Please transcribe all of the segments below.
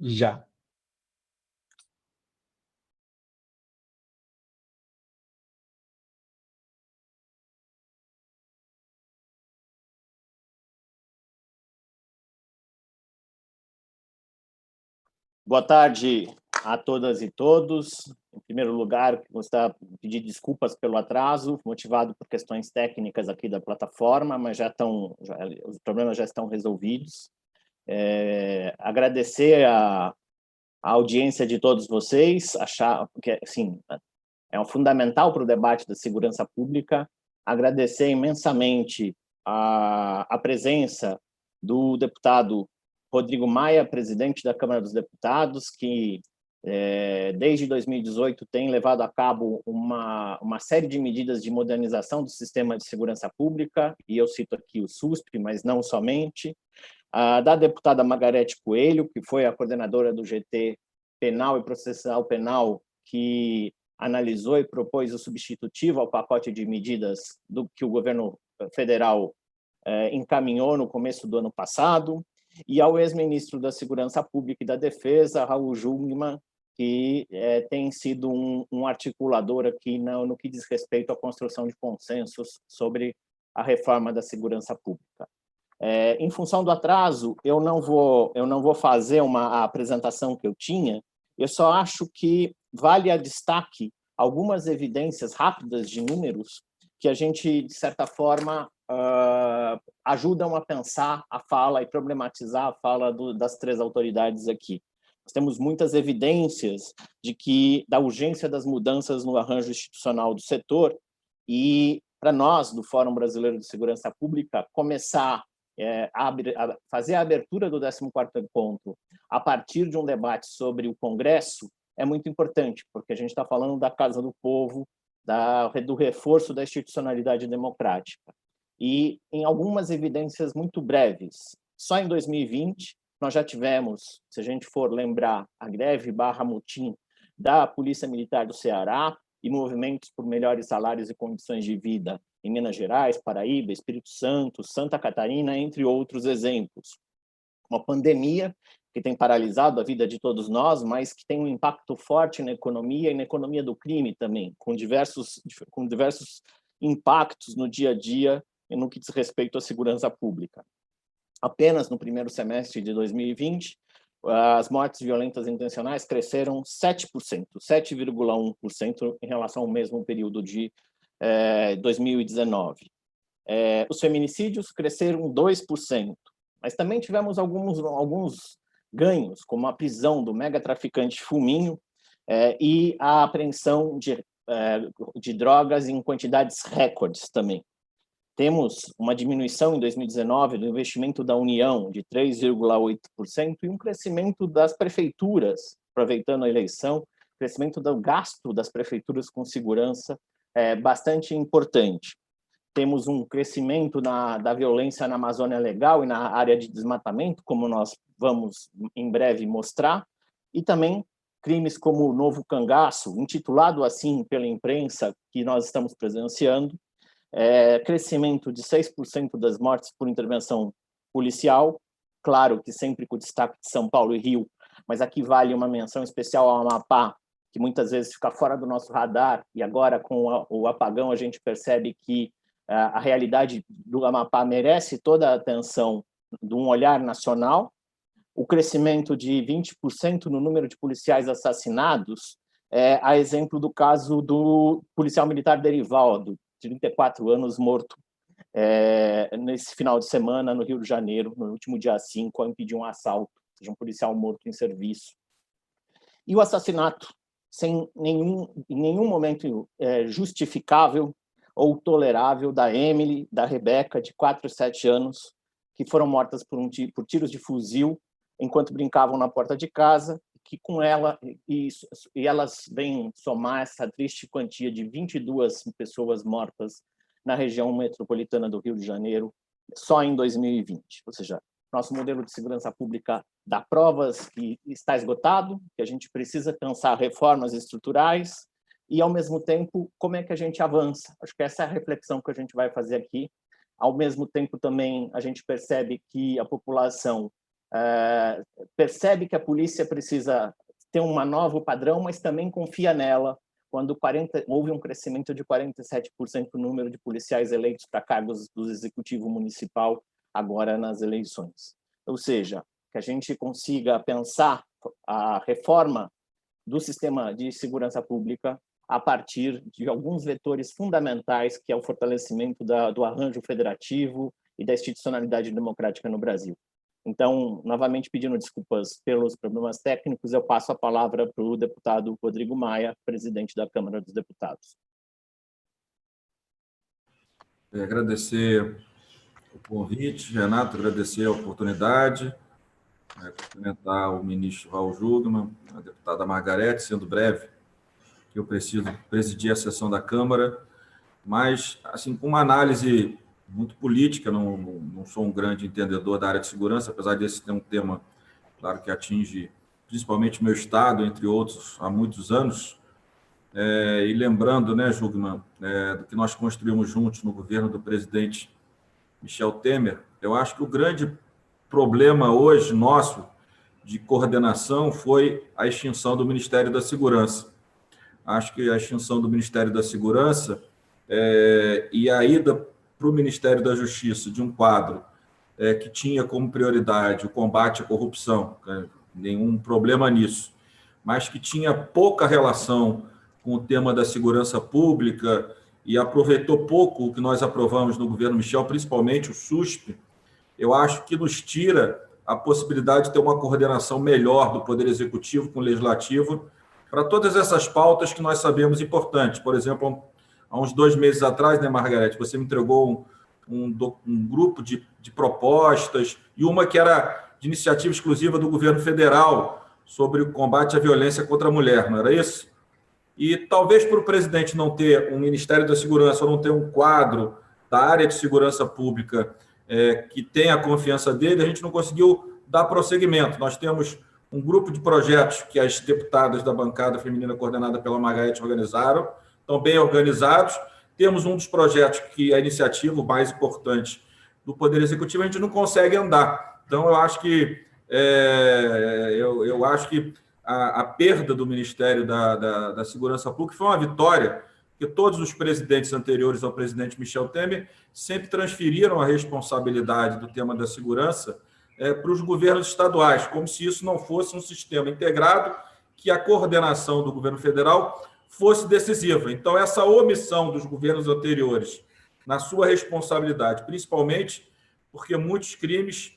Já. Boa tarde a todas e todos. Em primeiro lugar, gostaria de pedir desculpas pelo atraso, motivado por questões técnicas aqui da plataforma, mas os problemas já estão resolvidos. Agradecer a audiência de todos vocês, achar que assim, é fundamental para o debate da segurança pública. Agradecer imensamente a presença do deputado Rodrigo Maia, presidente da Câmara dos Deputados, que desde 2018 tem levado a cabo uma série de medidas de modernização do sistema de segurança pública, e eu cito aqui o SUSP, mas não somente, da deputada Margarete Coelho, que foi a coordenadora do GT Penal e Processual Penal, que analisou e propôs o substitutivo ao pacote de medidas que o governo federal encaminhou no começo do ano passado, e ao ex-ministro da Segurança Pública e da Defesa, Raul Jungmann, que tem sido um articulador aqui no que diz respeito à construção de consensos sobre a reforma da segurança pública. Em função do atraso, eu não vou fazer a apresentação que eu tinha, eu só acho que vale a destaque algumas evidências rápidas de números que a gente, de certa forma, ajudam a pensar a fala e problematizar a fala das três autoridades aqui. Nós temos muitas evidências da urgência das mudanças no arranjo institucional do setor e, para nós, do Fórum Brasileiro de Segurança Pública, começar a fazer a abertura do 14º ponto a partir de um debate sobre o Congresso é muito importante, porque a gente está falando da Casa do Povo, do reforço da institucionalidade democrática. E em algumas evidências muito breves, só em 2020, nós já tivemos, se a gente for lembrar, a greve/motim da Polícia Militar do Ceará e movimentos por melhores salários e condições de vida em Minas Gerais, Paraíba, Espírito Santo, Santa Catarina, entre outros exemplos. Uma pandemia que tem paralisado a vida de todos nós, mas que tem um impacto forte na economia e na economia do crime também, com diversos impactos no dia a dia e no que diz respeito à segurança pública. Apenas no primeiro semestre de 2020, as mortes violentas intencionais cresceram 7%, 7,1% em relação ao mesmo período de 2019. Os feminicídios cresceram 2%, mas também tivemos alguns ganhos, como a prisão do megatraficante Fuminho e a apreensão de drogas em quantidades recordes também. Temos uma diminuição em 2019 do investimento da União de 3,8% e um crescimento das prefeituras, aproveitando a eleição, crescimento do gasto das prefeituras com segurança bastante importante. Temos um crescimento da violência na Amazônia Legal e na área de desmatamento, como nós vamos em breve mostrar, e também crimes como o Novo Cangaço, intitulado assim pela imprensa que nós estamos presenciando, crescimento de 6% das mortes por intervenção policial, claro que sempre com destaque de São Paulo e Rio, mas aqui vale uma menção especial ao Amapá, que muitas vezes fica fora do nosso radar, e agora com o apagão a gente percebe que a realidade do Amapá merece toda a atenção de um olhar nacional. O crescimento de 20% no número de policiais assassinados, a exemplo do caso do policial militar Derivaldo, de 34 anos, morto nesse final de semana no Rio de Janeiro, no último dia 5, ao impedir um assalto, ou seja, um policial morto em serviço. E o assassinato, em nenhum momento justificável ou tolerável, da Emily, da Rebeca, de 4 e 7 anos, que foram mortas por tiros de fuzil enquanto brincavam na porta de casa, que com ela e elas vêm somar essa triste quantia de 22 pessoas mortas na região metropolitana do Rio de Janeiro só em 2020. Ou seja, nosso modelo de segurança pública dá provas que está esgotado, que a gente precisa pensar reformas estruturais e, ao mesmo tempo, como é que a gente avança. Acho que essa é a reflexão que a gente vai fazer aqui. Ao mesmo tempo, também, a gente percebe que a população percebe que a polícia precisa ter um novo padrão, mas também confia nela, quando houve um crescimento de 47% no número de policiais eleitos para cargos do Executivo Municipal agora nas eleições. Ou seja, que a gente consiga pensar a reforma do sistema de segurança pública a partir de alguns vetores fundamentais, que é o fortalecimento do arranjo federativo e da institucionalidade democrática no Brasil. Então, novamente pedindo desculpas pelos problemas técnicos, eu passo a palavra para o deputado Rodrigo Maia, presidente da Câmara dos Deputados. Agradecer o convite, Renato, agradecer a oportunidade, cumprimentar o ministro Raul Jungmann, a deputada Margarete, sendo breve, que eu preciso presidir a sessão da Câmara, mas, assim, com uma análise muito política, não sou um grande entendedor da área de segurança, apesar desse ter um tema, claro, que atinge principalmente o meu estado, entre outros, há muitos anos. E lembrando, né, Jungmann, do que nós construímos juntos no governo do presidente Michel Temer, eu acho que o grande problema hoje nosso de coordenação foi a extinção do Ministério da Segurança. Acho que a extinção do Ministério da Segurança e a ida para o Ministério da Justiça de um quadro que tinha como prioridade o combate à corrupção, nenhum problema nisso, mas que tinha pouca relação com o tema da segurança pública e aproveitou pouco o que nós aprovamos no governo Michel, principalmente o SUSP, eu acho que nos tira a possibilidade de ter uma coordenação melhor do Poder Executivo com o Legislativo para todas essas pautas que nós sabemos importantes. Por exemplo, há uns 2 meses atrás, né, Margarete, você me entregou um grupo de propostas e uma que era de iniciativa exclusiva do governo federal sobre o combate à violência contra a mulher, não era isso? E talvez por o presidente não ter um Ministério da Segurança ou não ter um quadro da área de segurança pública que tenha a confiança dele, a gente não conseguiu dar prosseguimento. Nós temos um grupo de projetos que as deputadas da bancada feminina coordenada pela Margarete organizaram, estão bem organizados. Temos um dos projetos que é a iniciativa mais importante do Poder Executivo, a gente não consegue andar. Então, eu acho que a perda do Ministério da Segurança Pública foi uma vitória, porque todos os presidentes anteriores ao presidente Michel Temer sempre transferiram a responsabilidade do tema da segurança para os governos estaduais, como se isso não fosse um sistema integrado, que a coordenação do governo federal fosse decisiva. Então, essa omissão dos governos anteriores na sua responsabilidade, principalmente porque muitos crimes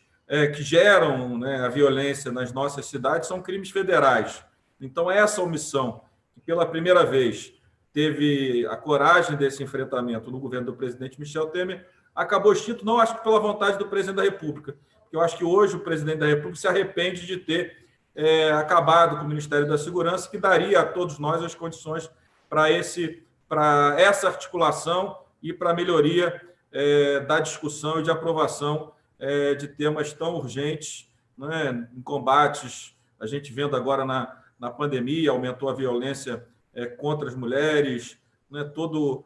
que geram, né, a violência nas nossas cidades são crimes federais. Então, essa omissão, que pela primeira vez teve a coragem desse enfrentamento no governo do presidente Michel Temer, acabou extinto, não acho que pela vontade do presidente da República, porque eu acho que hoje o presidente da República se arrepende de ter acabado com o Ministério da Segurança, que daria a todos nós as condições para essa articulação e para a melhoria da discussão e de aprovação de temas tão urgentes, né, em combates. A gente vendo agora na pandemia, aumentou a violência contra as mulheres, né, todo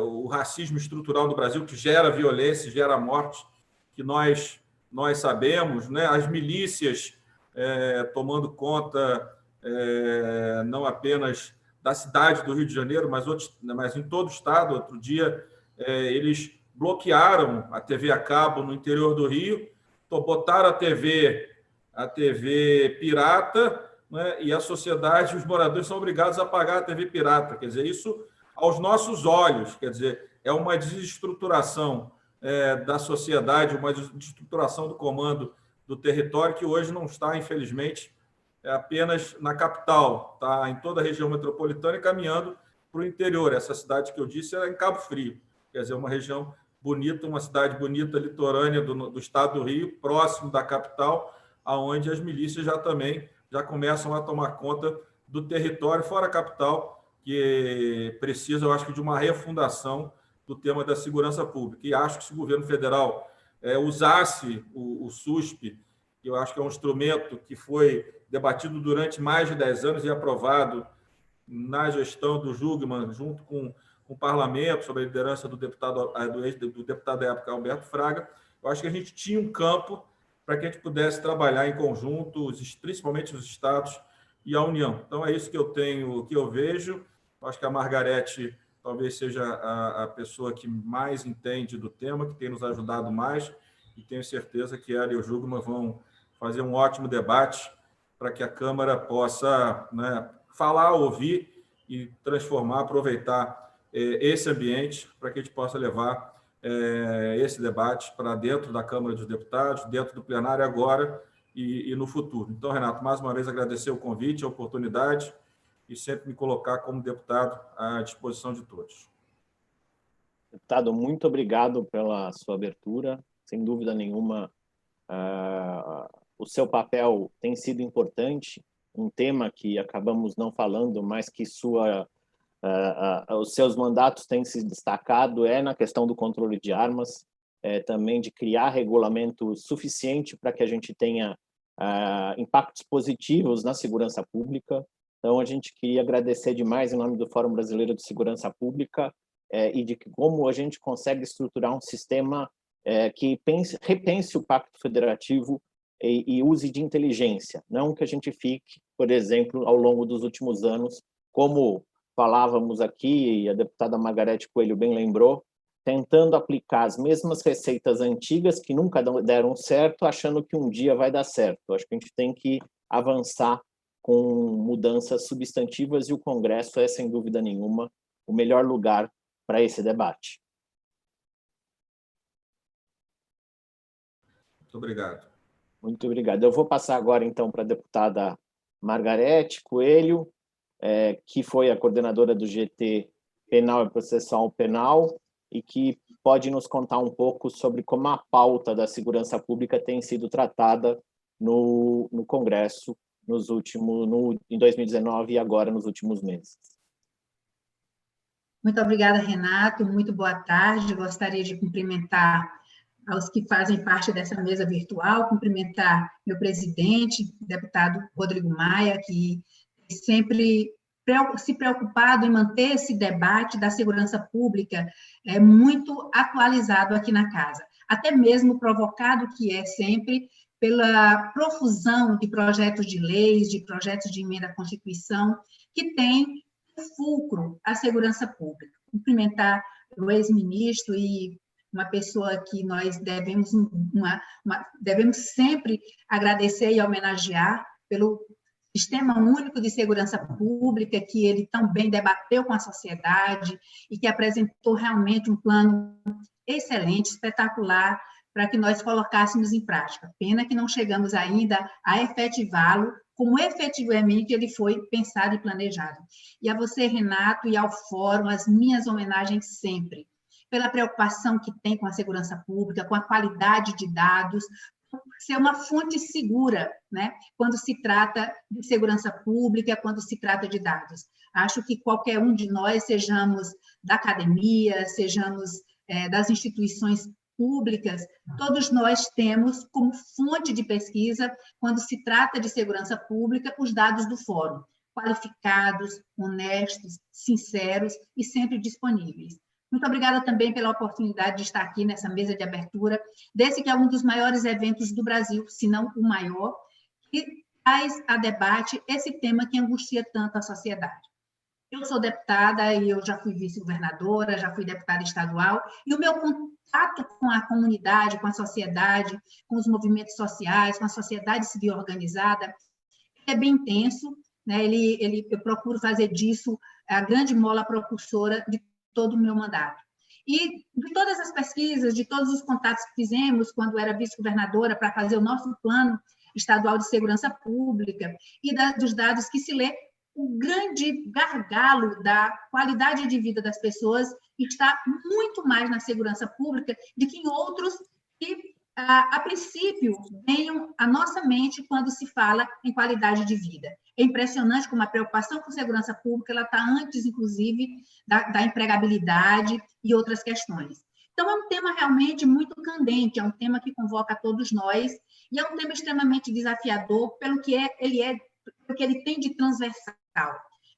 o racismo estrutural no Brasil, que gera violência, gera morte, que nós sabemos, né, as milícias tomando conta não apenas da cidade do Rio de Janeiro, mas em todo o estado. Outro dia, eles bloquearam a TV a cabo no interior do Rio, botaram a TV pirata, né, e a sociedade, os moradores são obrigados a pagar a TV pirata. Quer dizer, isso aos nossos olhos, quer dizer, é uma desestruturação da sociedade, uma desestruturação do comando do território, que hoje não está, infelizmente, apenas na capital, está em toda a região metropolitana e caminhando para o interior. Essa cidade que eu disse é em Cabo Frio, quer dizer, uma região bonita, uma cidade bonita, litorânea do estado do Rio, próximo da capital, aonde as milícias já começam a tomar conta do território, fora a capital, que precisa, eu acho que, de uma refundação do tema da segurança pública. E acho que se o governo federal usasse o SUSP, que eu acho que é um instrumento que foi debatido durante mais de 10 anos e aprovado na gestão do Jungmann, junto com o parlamento, sob a liderança do deputado da época, Alberto Fraga, eu acho que a gente tinha um campo para que a gente pudesse trabalhar em conjunto, principalmente os estados e a União. Então, é isso que eu tenho, que eu vejo. Acho que a Margarete talvez seja a pessoa que mais entende do tema, que tem nos ajudado mais, e tenho certeza que ela e o Jugman vão fazer um ótimo debate para que a Câmara possa, né, falar, ouvir e transformar, aproveitar esse ambiente para que a gente possa levar esse debate para dentro da Câmara dos Deputados, dentro do plenário agora e no futuro. Então, Renato, mais uma vez agradecer o convite, a oportunidade e sempre me colocar como deputado à disposição de todos. Deputado, muito obrigado pela sua abertura. Sem dúvida nenhuma, o seu papel tem sido importante, um tema que acabamos não falando, mas que os seus mandatos têm se destacado na questão do controle de armas, também de criar regulamento suficiente para que a gente tenha impactos positivos na segurança pública. Então, a gente queria agradecer demais em nome do Fórum Brasileiro de Segurança Pública e de como a gente consegue estruturar um sistema que repense o Pacto Federativo e use de inteligência, não que a gente fique, por exemplo, ao longo dos últimos anos, como falávamos aqui, e a deputada Margarete Coelho bem lembrou, tentando aplicar as mesmas receitas antigas que nunca deram certo, achando que um dia vai dar certo. Acho que a gente tem que avançar com mudanças substantivas e o Congresso é, sem dúvida nenhuma, o melhor lugar para esse debate. Muito obrigado. Muito obrigado. Eu vou passar agora, então, para a deputada Margarete Coelho, que foi a coordenadora do GT Penal e Processual Penal e que pode nos contar um pouco sobre como a pauta da segurança pública tem sido tratada no Congresso em 2019 e agora nos últimos meses. Muito obrigada, Renato. Muito boa tarde. Gostaria de cumprimentar aos que fazem parte dessa mesa virtual, cumprimentar meu presidente, deputado Rodrigo Maia, que sempre se preocupado em manter esse debate da segurança pública muito atualizado aqui na casa, até mesmo provocado que é sempre pela profusão de projetos de leis, de projetos de emenda à Constituição, que tem fulcro a segurança pública. Cumprimentar o ex-ministro e uma pessoa que nós devemos sempre agradecer e homenagear pelo Sistema Único de Segurança Pública, que ele também debateu com a sociedade e que apresentou realmente um plano excelente, espetacular, para que nós colocássemos em prática. Pena que não chegamos ainda a efetivá-lo como efetivamente ele foi pensado e planejado. E a você, Renato, e ao Fórum, as minhas homenagens sempre, pela preocupação que tem com a segurança pública, com a qualidade de dados, ser uma fonte segura, né, quando se trata de segurança pública, quando se trata de dados. Acho que qualquer um de nós, sejamos da academia, sejamos das instituições públicas, todos nós temos como fonte de pesquisa, quando se trata de segurança pública, os dados do Fórum, qualificados, honestos, sinceros e sempre disponíveis. Muito obrigada também pela oportunidade de estar aqui nessa mesa de abertura, desse que é um dos maiores eventos do Brasil, se não o maior, que traz a debate esse tema que angustia tanto a sociedade. Eu sou deputada e eu já fui vice-governadora, já fui deputada estadual, e o meu contato com a comunidade, com a sociedade, com os movimentos sociais, com a sociedade civil organizada, é bem intenso, né? Eu procuro fazer disso a grande mola propulsora de todo o meu mandato. E de todas as pesquisas, de todos os contatos que fizemos quando era vice-governadora para fazer o nosso plano estadual de segurança pública e dos dados que se lê, o grande gargalo da qualidade de vida das pessoas está muito mais na segurança pública do que em outros que, a princípio, venham à nossa mente quando se fala em qualidade de vida. É impressionante como a preocupação com segurança pública ela está antes, inclusive, da empregabilidade e outras questões. Então, é um tema realmente muito candente, é um tema que convoca todos nós, e é um tema extremamente desafiador pelo que porque ele tem de transversal,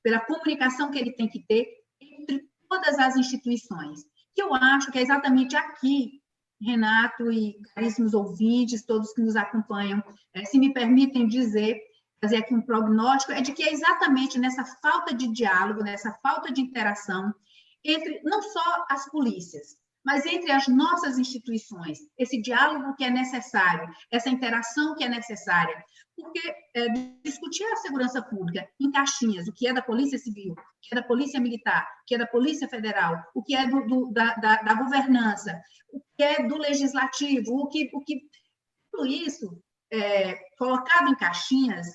pela comunicação que ele tem que ter entre todas as instituições, que eu acho que é exatamente aqui, Renato e caríssimos ouvintes, todos que nos acompanham, se me permitem dizer, fazer aqui um prognóstico, é de que é exatamente nessa falta de diálogo, nessa falta de interação entre não só as polícias, mas entre as nossas instituições, esse diálogo que é necessário, essa interação que é necessária, porque discutir a segurança pública em caixinhas, o que é da Polícia Civil, o que é da Polícia Militar, o que é da Polícia Federal, o que é da governança, o que é do Legislativo, tudo isso, colocado em caixinhas,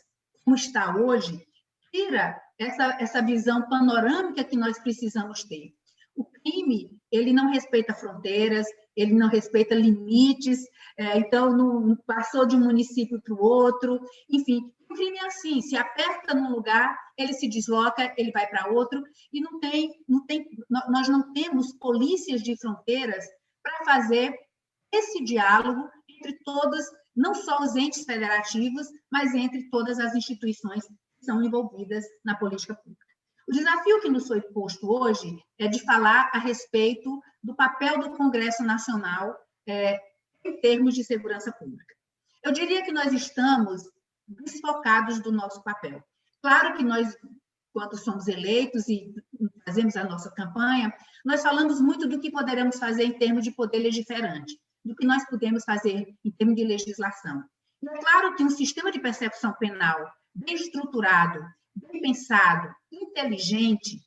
como está hoje, tira essa visão panorâmica que nós precisamos ter. O crime, ele não respeita fronteiras, ele não respeita limites, então não passou de um município para o outro, enfim, o crime é assim, se aperta num lugar, ele se desloca, ele vai para outro, e nós não temos polícias de fronteiras para fazer esse diálogo entre todas, não só os entes federativos, mas entre todas as instituições que são envolvidas na política pública. O desafio que nos foi posto hoje é de falar a respeito do papel do Congresso Nacional em termos de segurança pública. Eu diria que nós estamos desfocados do nosso papel. Claro que nós, quando somos eleitos e fazemos a nossa campanha, nós falamos muito do que poderemos fazer em termos de poder legiferante, do que nós podemos fazer em termos de legislação. E é claro que um sistema de persecução penal bem estruturado, bem pensado, inteligente,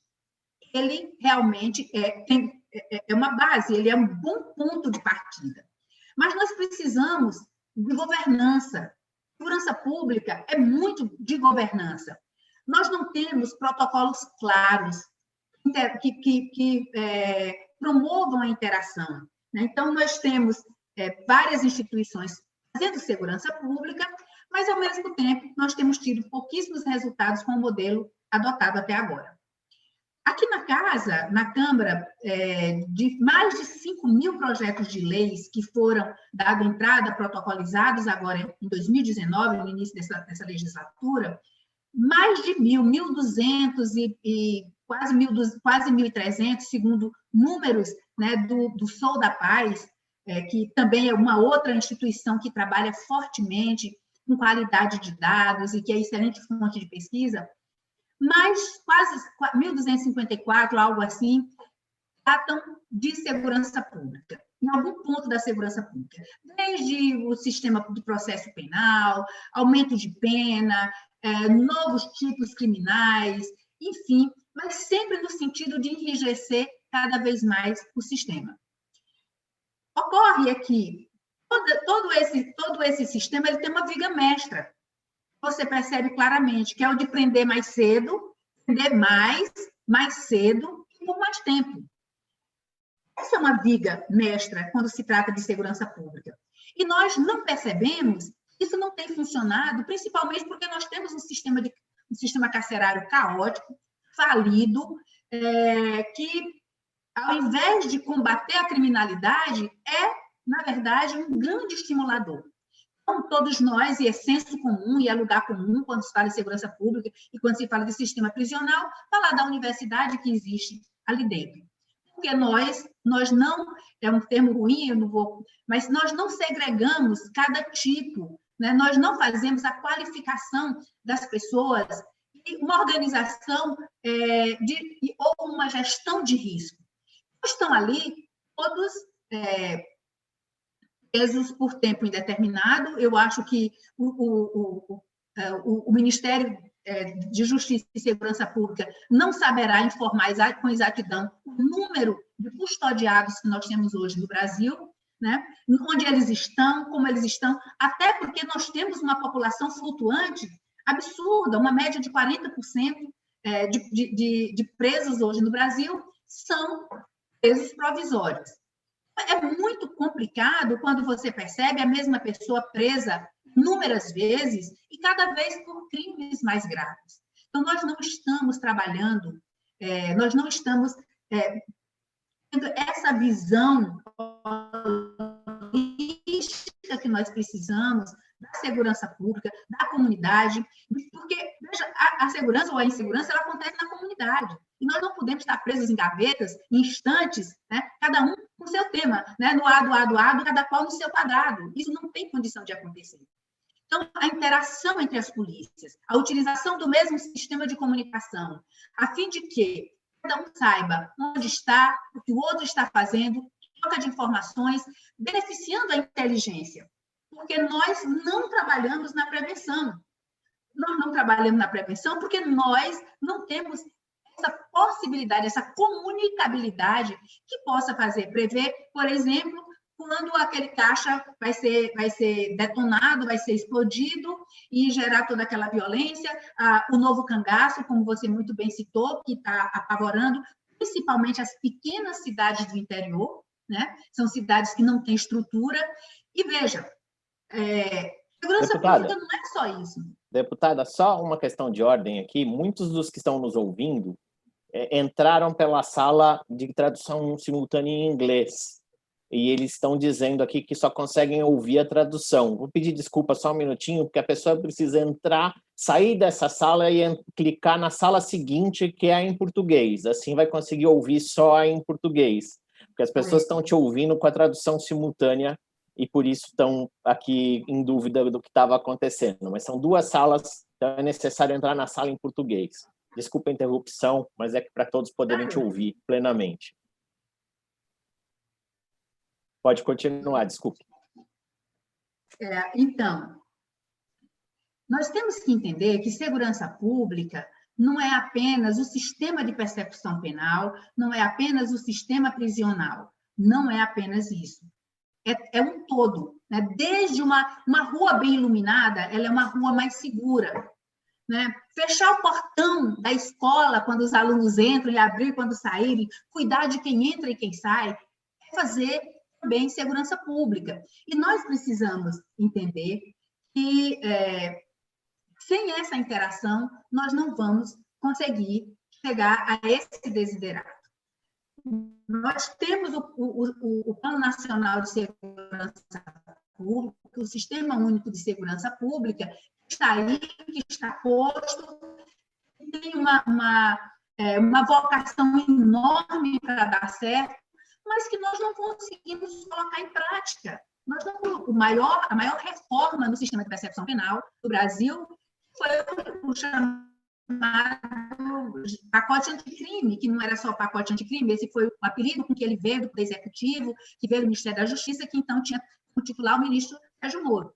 ele realmente é uma base, ele é um bom ponto de partida. Mas nós precisamos de governança. Segurança pública é muito de governança. Nós não temos protocolos claros que promovam a interação. Então, nós temos várias instituições fazendo segurança pública, mas, ao mesmo tempo, nós temos tido pouquíssimos resultados com o modelo adotado até agora. Aqui na Casa, na Câmara, de mais de 5.000 projetos de leis que foram dado entrada, protocolizados agora em 2019, no início dessa legislatura, mais de 1.200 e quase 1.300, segundo números, né, do Sou da Paz, que também é uma outra instituição que trabalha fortemente com qualidade de dados e que é excelente fonte de pesquisa, mas quase 1.254, algo assim, tratam de segurança pública, em algum ponto da segurança pública, desde o sistema de processo penal, aumento de pena, novos tipos criminais, enfim, mas sempre no sentido de enrijecer cada vez mais o sistema. Ocorre aqui, todo esse sistema ele tem uma viga mestra. Você percebe claramente que é o de prender mais cedo, prender mais cedo e por mais tempo. Essa é uma viga mestra quando se trata de segurança pública. E nós não percebemos que isso não tem funcionado, principalmente porque nós temos um sistema carcerário caótico, falido, que, ao invés de combater a criminalidade, na verdade, um grande estimulador. Então, todos nós, e é senso comum, e é lugar comum, quando se fala em segurança pública e quando se fala de sistema prisional, falar da universidade que existe ali dentro. Porque nós não, é um termo ruim, eu não vou, mas nós não segregamos cada tipo, né? Nós não fazemos a qualificação das pessoas e uma organização ou uma gestão de risco. Estão ali todos presos por tempo indeterminado. Eu acho que o Ministério de Justiça e Segurança Pública não saberá informar com exatidão o número de custodiados que nós temos hoje no Brasil, né? Onde eles estão, como eles estão, até porque nós temos uma população flutuante absurda, uma média de 40% de presos hoje no Brasil são presos provisórios. É muito complicado quando você percebe a mesma pessoa presa inúmeras vezes e cada vez por crimes mais graves. Então, nós não estamos trabalhando, nós não estamos tendo essa visão holística que nós precisamos da segurança pública, da comunidade, porque, Veja, a segurança ou a insegurança, ela acontece na comunidade. E nós não podemos estar presos em gavetas, em instantes, né? Cada um com o seu tema, né? No A, cada qual no seu quadrado. Isso não tem condição de acontecer. Então, a interação entre as polícias, a utilização do mesmo sistema de comunicação, a fim de que cada um saiba onde está, o que o outro está fazendo, troca de informações, beneficiando a inteligência. Porque nós não trabalhamos na prevenção. Nós não trabalhamos na prevenção porque nós não temos essa possibilidade, essa comunicabilidade que possa prever, por exemplo, quando aquele caixa vai ser detonado, vai ser explodido e gerar toda aquela violência, o novo cangaço, como você muito bem citou, que está apavorando principalmente as pequenas cidades do interior, né? São cidades que não têm estrutura. E veja, segurança pública não é só isso. Deputada, só uma questão de ordem aqui. Muitos dos que estão nos ouvindo entraram pela sala de tradução simultânea em inglês. E eles estão dizendo aqui que só conseguem ouvir a tradução. Vou pedir desculpa só um minutinho, porque a pessoa precisa entrar, sair dessa sala e clicar na sala seguinte, que é em português. Assim vai conseguir ouvir só em português. Porque as pessoas estão te ouvindo com a tradução simultânea e por isso estão aqui em dúvida do que estava acontecendo. Mas são duas salas, então é necessário entrar na sala em português. Desculpa a interrupção, mas é para todos poderem te ouvir plenamente. Pode continuar, desculpe. Então, nós temos que entender que segurança pública não é apenas o sistema de persecução penal, não é apenas o sistema prisional, não é apenas isso. É um todo, né? Desde uma rua bem iluminada, ela é uma rua mais segura, né? Fechar o portão da escola quando os alunos entram e abrir quando saírem, cuidar de quem entra e quem sai, é fazer também segurança pública. E nós precisamos entender que, sem essa interação, nós não vamos conseguir chegar a esse desiderato. Nós temos o Plano Nacional de Segurança Pública, o Sistema Único de Segurança Pública, que está aí, que está posto, que tem uma vocação enorme para dar certo, mas que nós não conseguimos colocar em prática. A maior reforma no sistema de persecução penal do Brasil foi o chamado pacote anticrime, que não era só o pacote anticrime, esse foi o apelido com que ele veio do Executivo, que veio do Ministério da Justiça, que então tinha como titular o ministro Sérgio Moro.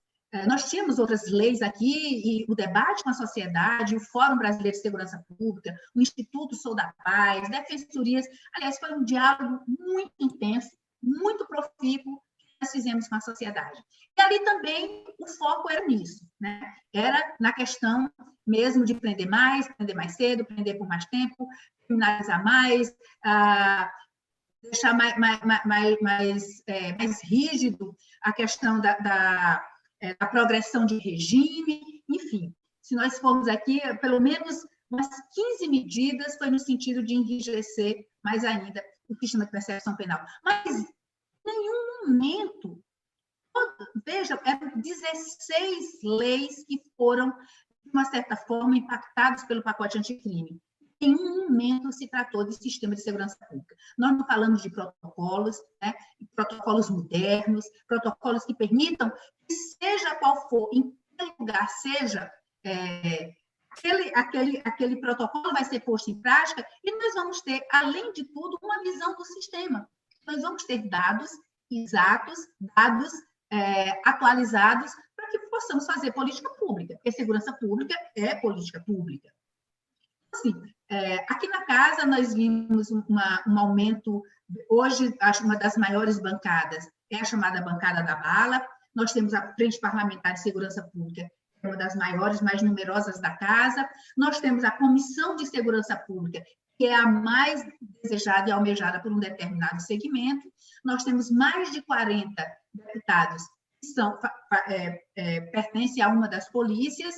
Nós tínhamos outras leis aqui, e o debate com a sociedade, o Fórum Brasileiro de Segurança Pública, o Instituto Sou da Paz, defensorias, aliás, foi um diálogo muito intenso, muito profícuo, que nós fizemos com a sociedade. E ali também o foco era nisso, né? Era na questão mesmo de prender mais cedo, prender por mais tempo, criminalizar mais, deixar mais rígido a questão da progressão de regime, enfim. Se nós formos aqui, pelo menos umas 15 medidas foi no sentido de enrijecer mais ainda o sistema de persecução penal. Mas em nenhum momento, veja, eram 16 leis que foram, de uma certa forma, impactadas pelo pacote anticrime. Em nenhum momento se tratou de sistema de segurança pública. Nós não falamos de protocolos, né? Protocolos modernos, protocolos que permitam que, seja qual for, em que lugar seja, aquele protocolo vai ser posto em prática e nós vamos ter, além de tudo, uma visão do sistema. Nós vamos ter dados exatos, dados atualizados, para que possamos fazer política pública, porque segurança pública é política pública. Assim, aqui na casa nós vimos um aumento, hoje acho uma das maiores bancadas é a chamada bancada da bala, nós temos a Frente Parlamentar de Segurança Pública, que é uma das maiores, mais numerosas da casa, nós temos a Comissão de Segurança Pública, que é a mais desejada e almejada por um determinado segmento, nós temos mais de 40 deputados que pertencem a uma das polícias,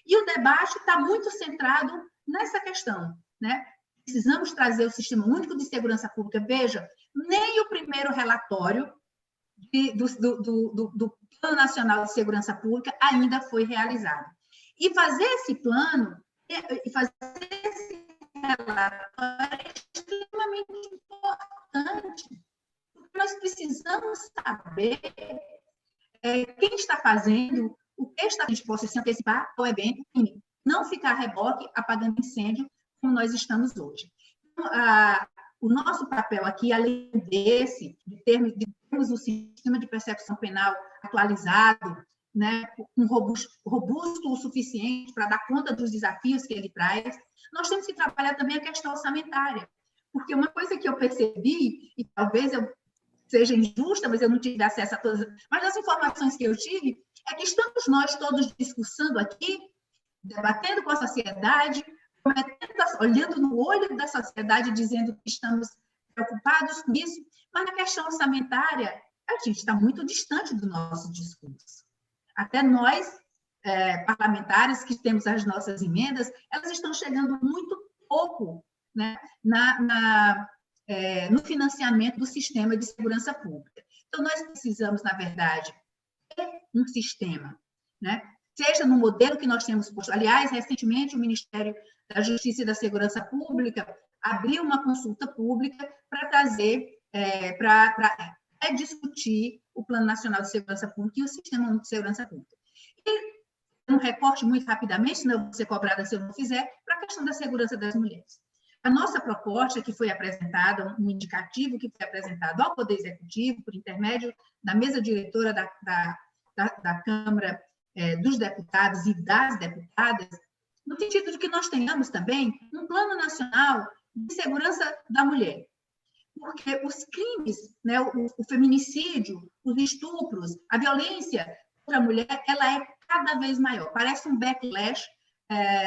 e o debate está muito centrado nessa questão, né? Precisamos trazer o Sistema Único de Segurança Pública. Veja, nem o primeiro relatório do Plano Nacional de Segurança Pública ainda foi realizado. E fazer esse plano e fazer esse relatório é extremamente importante. Nós precisamos saber quem está fazendo, o que está, a gente possa se antecipar ao evento, e não ficar a reboque apagando incêndio, como nós estamos hoje. Então, o nosso papel aqui, além desse, de termos o sistema de persecução penal atualizado, né, robusto o suficiente para dar conta dos desafios que ele traz, nós temos que trabalhar também a questão orçamentária, porque uma coisa que eu percebi, e talvez eu seja injusta, mas eu não tive acesso a todas, mas as informações que eu tive, é que estamos nós todos discussando aqui, debatendo com a sociedade, olhando no olho da sociedade, dizendo que estamos preocupados com isso, mas na questão orçamentária, a gente está muito distante do nosso discurso. Até nós, parlamentares, que temos as nossas emendas, elas estão chegando muito pouco, né, no financiamento do sistema de segurança pública. Então, nós precisamos, na verdade, ter um sistema, né? Seja no modelo que nós temos posto. Aliás, recentemente, o Ministério da Justiça e da Segurança Pública abriu uma consulta pública para trazer, para discutir o Plano Nacional de Segurança Pública e o Sistema Único de Segurança Pública. E um recorte muito rapidamente, senão eu vou ser cobrada se eu não fizer, para a questão da segurança das mulheres. A nossa proposta, que foi apresentada, um indicativo que foi apresentado ao Poder Executivo, por intermédio da mesa diretora da Câmara dos Deputados e das Deputadas, no sentido de que nós tenhamos também um Plano Nacional de Segurança da Mulher. Porque os crimes, né, o feminicídio, os estupros, a violência contra a mulher, ela é cada vez maior. Parece um backlash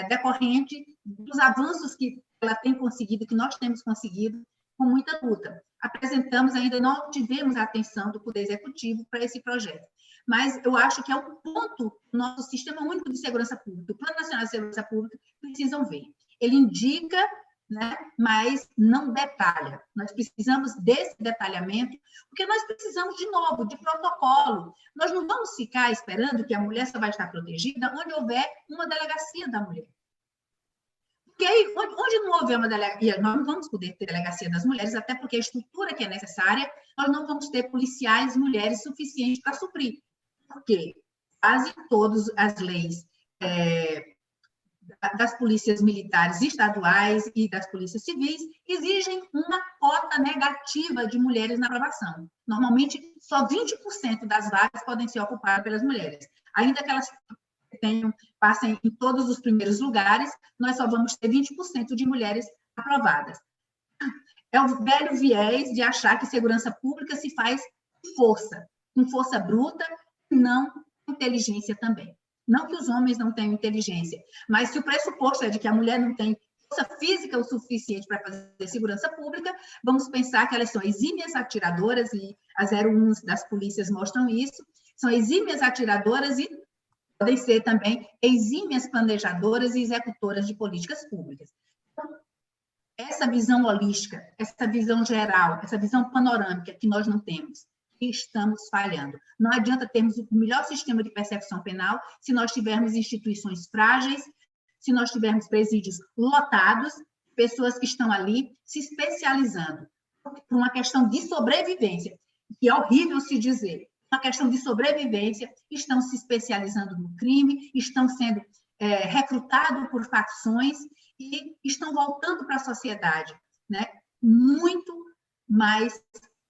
decorrente dos avanços que ela tem conseguido, que nós temos conseguido com muita luta. Apresentamos, ainda não tivemos a atenção do Poder Executivo para esse projeto. Mas eu acho que é um ponto do nosso Sistema Único de Segurança Pública, o Plano Nacional de Segurança Pública, precisam ver. Ele indica, né, mas não detalha. Nós precisamos desse detalhamento, porque nós precisamos, de novo, de protocolo. Nós não vamos ficar esperando que a mulher só vai estar protegida onde houver uma delegacia da mulher. Porque aí, onde não houver uma delegacia, nós não vamos poder ter delegacia das mulheres, até porque a estrutura que é necessária, nós não vamos ter policiais mulheres suficientes para suprir. Porque quase todas as leis das polícias militares estaduais e das polícias civis exigem uma cota negativa de mulheres na aprovação. Normalmente, só 20% das vagas podem ser ocupadas pelas mulheres. Ainda que elas passem em todos os primeiros lugares, nós só vamos ter 20% de mulheres aprovadas. É o velho viés de achar que segurança pública se faz com força bruta, e não com inteligência também. Não que os homens não tenham inteligência, mas se o pressuposto é de que a mulher não tem força física o suficiente para fazer segurança pública, vamos pensar que elas são exímias atiradoras, e as 01 das polícias mostram isso, são exímias atiradoras e podem ser também exímias planejadoras e executoras de políticas públicas. Então, essa visão holística, essa visão geral, essa visão panorâmica que nós não temos, e estamos falhando. Não adianta termos o melhor sistema de persecução penal se nós tivermos instituições frágeis, se nós tivermos presídios lotados, pessoas que estão ali se especializando por uma questão de sobrevivência, que é horrível se dizer, uma questão de sobrevivência, estão se especializando no crime, estão sendo recrutados por facções e estão voltando para a sociedade, né, muito mais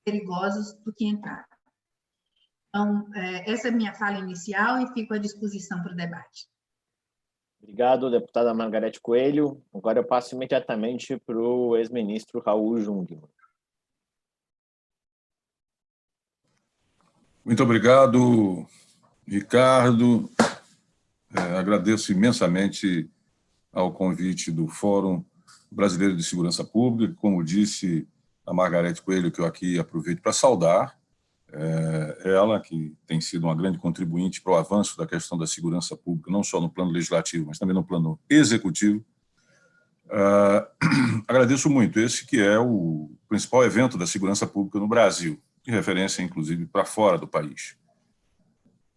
perigosos do que entraram. Então, essa é a minha fala inicial e fico à disposição para o debate. Obrigado, deputada Margarete Coelho. Agora eu passo imediatamente para o ex-ministro Raul Jungmann. Muito obrigado, Ricardo. Agradeço imensamente ao convite do Fórum Brasileiro de Segurança Pública. Como disse a Margarete Coelho, que eu aqui aproveito para saudar, ela que tem sido uma grande contribuinte para o avanço da questão da segurança pública, não só no plano legislativo, mas também no plano executivo. Agradeço muito. Esse que é o principal evento da segurança pública no Brasil, de referência, inclusive, para fora do país.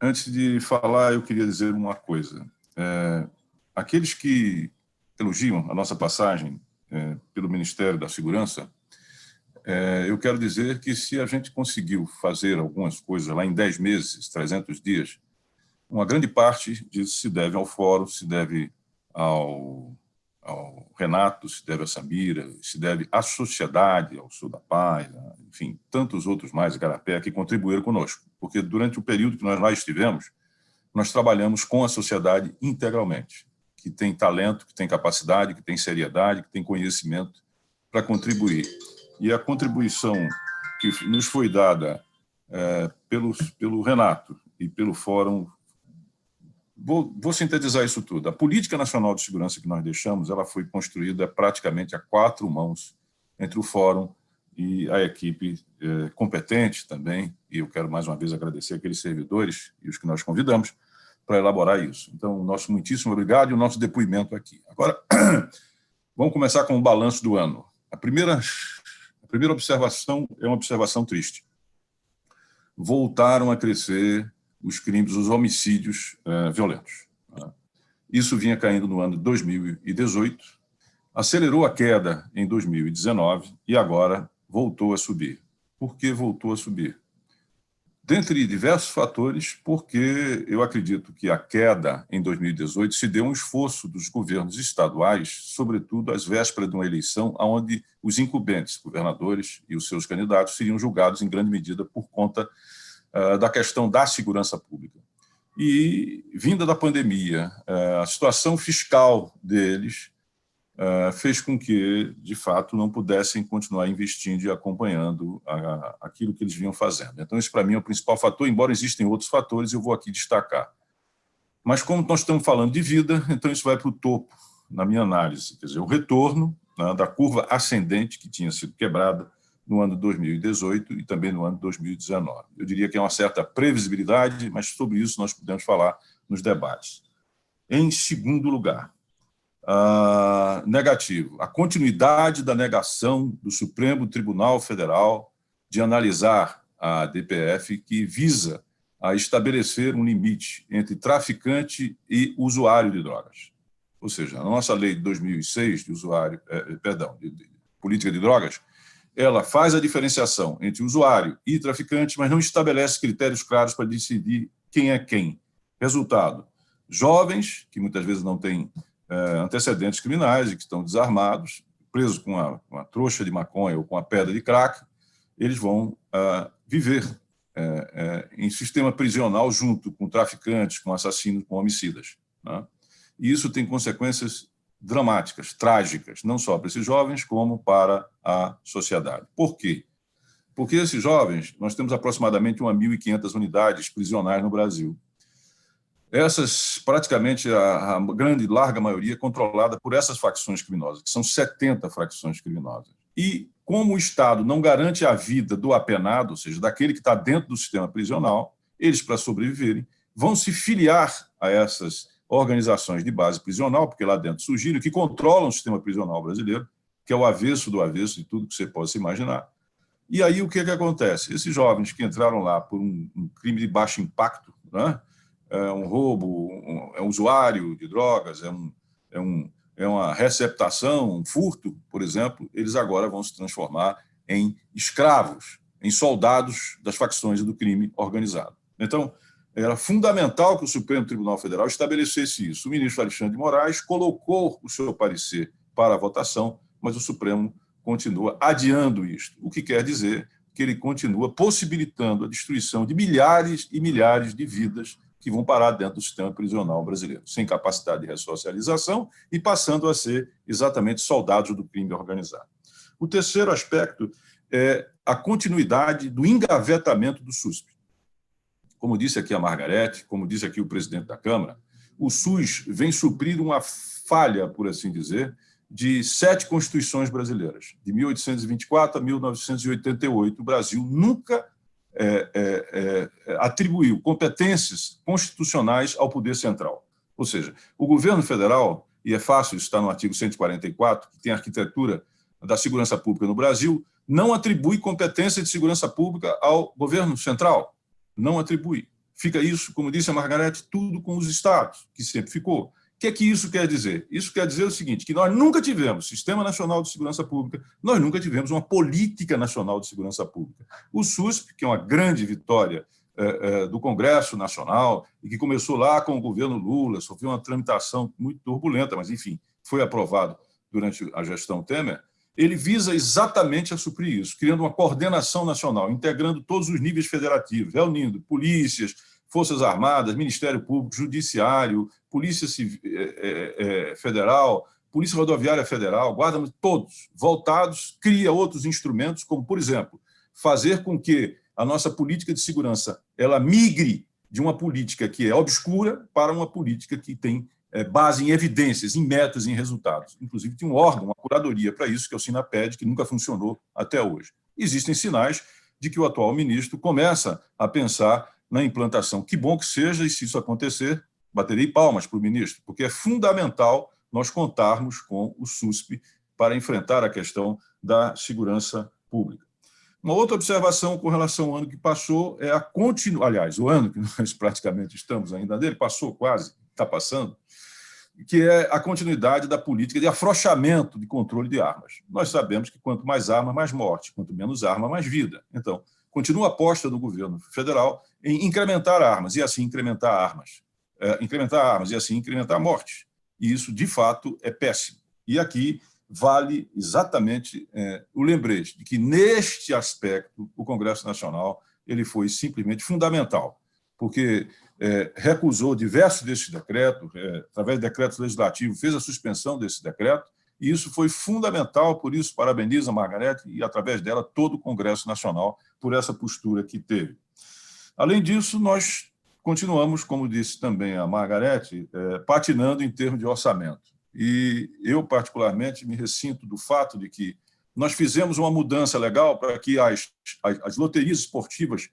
Antes de falar, eu queria dizer uma coisa. Aqueles que elogiam a nossa passagem pelo Ministério da Segurança, eu quero dizer que se a gente conseguiu fazer algumas coisas lá em 10 meses, 300 dias, uma grande parte disso se deve ao Fórum, se deve ao Renato, se deve a Samira, se deve à sociedade, ao Sul da Paz, enfim, tantos outros mais, Igarapé, que contribuíram conosco. Porque durante o período que nós lá estivemos, nós trabalhamos com a sociedade integralmente, que tem talento, que tem capacidade, que tem seriedade, que tem conhecimento para contribuir. E a contribuição que nos foi dada pelo Renato e pelo Fórum, vou sintetizar isso tudo. A Política Nacional de Segurança que nós deixamos, ela foi construída praticamente a 4 mãos entre o Fórum e a equipe competente também, e eu quero mais uma vez agradecer aqueles servidores e os que nós convidamos para elaborar isso. Então, nosso muitíssimo obrigado e o nosso depoimento aqui. Agora, vamos começar com o balanço do ano. A primeira observação é uma observação triste. Voltaram a crescer os crimes, os homicídios violentos. Isso vinha caindo no ano de 2018, acelerou a queda em 2019 e agora voltou a subir. Por que voltou a subir? Dentre diversos fatores, porque eu acredito que a queda em 2018 se deu um esforço dos governos estaduais, sobretudo às vésperas de uma eleição onde os incumbentes, governadores e os seus candidatos, seriam julgados em grande medida por conta da questão da segurança pública. E, vinda da pandemia, a situação fiscal deles fez com que, de fato, não pudessem continuar investindo e acompanhando aquilo que eles vinham fazendo. Então, isso, para mim, é o principal fator, embora existem outros fatores, eu vou aqui destacar. Mas, como nós estamos falando de vida, então isso vai para o topo, na minha análise. Quer dizer, o retorno da curva ascendente que tinha sido quebrada no ano de 2018 e também no ano de 2019. Eu diria que é uma certa previsibilidade, mas sobre isso nós podemos falar nos debates. Em segundo lugar, negativo, a continuidade da negação do Supremo Tribunal Federal de analisar a DPF, que visa a estabelecer um limite entre traficante e usuário de drogas. Ou seja, a nossa lei de 2006 de política de drogas, ela faz a diferenciação entre usuário e traficante, mas não estabelece critérios claros para decidir quem é quem. Resultado, jovens, que muitas vezes não têm antecedentes criminais e que estão desarmados, presos com uma trouxa de maconha ou com uma pedra de crack, eles vão viver em sistema prisional junto com traficantes, com assassinos, com homicidas. Né? E isso tem consequências dramáticas, trágicas, não só para esses jovens, como para a sociedade. Por quê? Porque esses jovens, nós temos aproximadamente 1.500 unidades prisionais no Brasil. Essas, praticamente, a grande, larga maioria, controlada por essas facções criminosas, que são 70 facções criminosas. E, como o Estado não garante a vida do apenado, ou seja, daquele que está dentro do sistema prisional, eles, para sobreviverem, vão se filiar a essas organizações de base prisional, porque lá dentro surgiram, que controlam o sistema prisional brasileiro, que é o avesso do avesso de tudo que você possa imaginar. E aí o que acontece? Esses jovens que entraram lá por um crime de baixo impacto, né? Um roubo, é um usuário de drogas, é uma receptação, um furto, por exemplo, eles agora vão se transformar em escravos, em soldados das facções do crime organizado. Então, era fundamental que o Supremo Tribunal Federal estabelecesse isso. O ministro Alexandre de Moraes colocou o seu parecer para a votação, mas o Supremo continua adiando isto, o que quer dizer que ele continua possibilitando a destruição de milhares e milhares de vidas que vão parar dentro do sistema prisional brasileiro, sem capacidade de ressocialização e passando a ser exatamente soldados do crime organizado. O terceiro aspecto é a continuidade do engavetamento do SUSP. Como disse aqui a Margarete, como disse aqui o presidente da Câmara, o SUS vem suprir uma falha, por assim dizer, de 7 constituições brasileiras. De 1824 a 1988, o Brasil nunca atribuiu competências constitucionais ao poder central. Ou seja, o governo federal, e é fácil, isso está no artigo 144, que tem a arquitetura da segurança pública no Brasil, não atribui competência de segurança pública ao governo central. Não atribui. Fica isso, como disse a Margarete, tudo com os estados, que sempre ficou. que isso quer dizer? Isso quer dizer o seguinte, que nós nunca tivemos Sistema Nacional de Segurança Pública, nós nunca tivemos uma Política Nacional de Segurança Pública. O SUSP, que é uma grande vitória do Congresso Nacional, e que começou lá com o governo Lula, sofreu uma tramitação muito turbulenta, mas, enfim, foi aprovado durante a gestão Temer, ele visa exatamente a suprir isso, criando uma coordenação nacional, integrando todos os níveis federativos, reunindo polícias, Forças Armadas, Ministério Público, Judiciário, Polícia Federal, Polícia Rodoviária Federal, Guarda, todos voltados, cria outros instrumentos, como, por exemplo, fazer com que a nossa política de segurança ela migre de uma política que é obscura para uma política que tem base em evidências, em metas, em resultados. Inclusive, tem um órgão, uma curadoria para isso, que é o SINAPED, que nunca funcionou até hoje. Existem sinais de que o atual ministro começa a pensar na implantação. Que bom que seja, e se isso acontecer, baterei palmas para o ministro, porque é fundamental nós contarmos com o SUSP para enfrentar a questão da segurança pública. Uma outra observação com relação ao ano que passou é a aliás, o ano que nós praticamente estamos ainda nele, passou quase, está passando, que é a continuidade da política de afrouxamento de controle de armas. Nós sabemos que quanto mais arma, mais morte, quanto menos arma, mais vida. Então, continua a aposta do governo federal em incrementar armas, e assim incrementar armas. E assim incrementar mortes. E isso, de fato, é péssimo. E aqui vale exatamente o lembrete de que, neste aspecto, o Congresso Nacional ele foi simplesmente fundamental, porque recusou diversos desses decretos, através de decretos legislativos, fez a suspensão desse decreto, e isso foi fundamental, por isso parabenizo a Margarete e, através dela, todo o Congresso Nacional por essa postura que teve. Além disso, nós continuamos, como disse também a Margarete, patinando em termos de orçamento. E eu, particularmente, me ressinto do fato de que nós fizemos uma mudança legal para que as loterias esportivas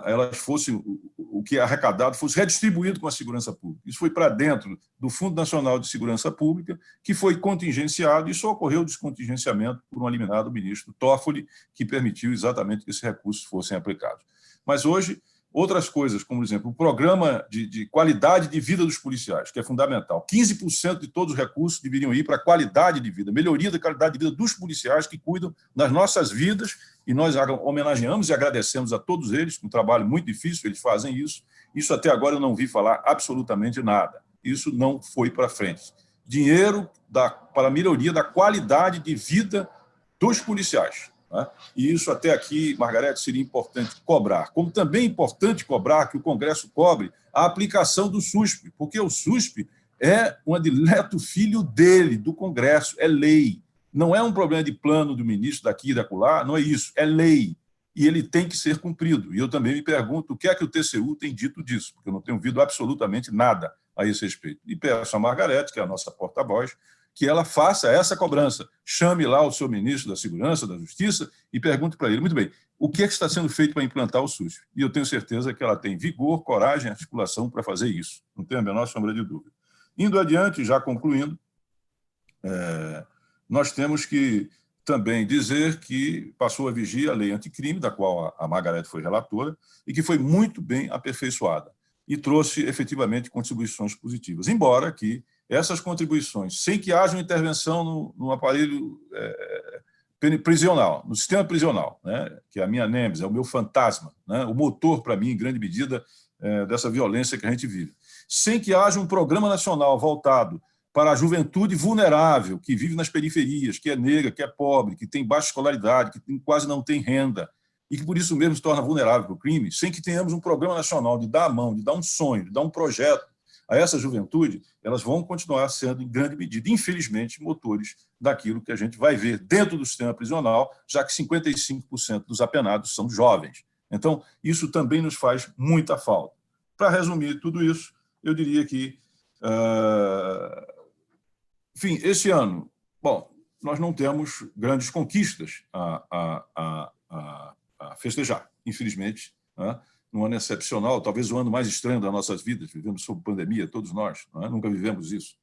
elas fossem, o que é arrecadado fosse redistribuído com a segurança pública. Isso foi para dentro do Fundo Nacional de Segurança Pública, que foi contingenciado, e só ocorreu o descontingenciamento por um liminar do ministro Toffoli, que permitiu exatamente que esses recursos fossem aplicados. Mas hoje, outras coisas, como, por exemplo, o programa de qualidade de vida dos policiais, que é fundamental. 15% de todos os recursos deveriam ir para a qualidade de vida, melhoria da qualidade de vida dos policiais que cuidam das nossas vidas, e nós homenageamos e agradecemos a todos eles, um trabalho muito difícil, eles fazem isso. Isso até agora eu não vi falar absolutamente nada. Isso não foi para frente. Dinheiro para a melhoria da qualidade de vida dos policiais. E isso até aqui, Margarete, seria importante cobrar. Como também é importante cobrar que o Congresso cobre a aplicação do SUSP, porque o SUSP é um dileto filho dele, do Congresso, é lei. Não é um problema de plano do ministro daqui e da acolá, não é isso, é lei. E ele tem que ser cumprido. E eu também me pergunto o que é que o TCU tem dito disso, porque eu não tenho ouvido absolutamente nada a esse respeito. E peço a Margarete, que é a nossa porta-voz, que ela faça essa cobrança. Chame lá o seu ministro da Segurança, da Justiça, e pergunte para ele, muito bem, o que é que está sendo feito para implantar o SUSP? E eu tenho certeza que ela tem vigor, coragem e articulação para fazer isso. Não tenho a menor sombra de dúvida. Indo adiante, já concluindo, nós temos que também dizer que passou a vigir a lei anticrime, da qual a Margarete foi relatora, e que foi muito bem aperfeiçoada e trouxe efetivamente contribuições positivas, embora que essas contribuições, sem que haja uma intervenção no aparelho prisional, no sistema prisional, né, que é a minha nêmesis, é o meu fantasma, né, o motor, para mim, em grande medida, dessa violência que a gente vive. Sem que haja um programa nacional voltado para a juventude vulnerável, que vive nas periferias, que é negra, que é pobre, que tem baixa escolaridade, que quase não tem renda, e que por isso mesmo se torna vulnerável para o crime, sem que tenhamos um programa nacional de dar a mão, de dar um sonho, de dar um projeto a essa juventude, elas vão continuar sendo, em grande medida, infelizmente, motores daquilo que a gente vai ver dentro do sistema prisional, já que 55% dos apenados são jovens. Então, isso também nos faz muita falta. Para resumir tudo isso, eu diria que, enfim, esse ano, bom, nós não temos grandes conquistas a festejar, infelizmente, né? Num ano excepcional, talvez o ano mais estranho das nossas vidas, vivemos sob pandemia, todos nós, né? Nunca vivemos isso.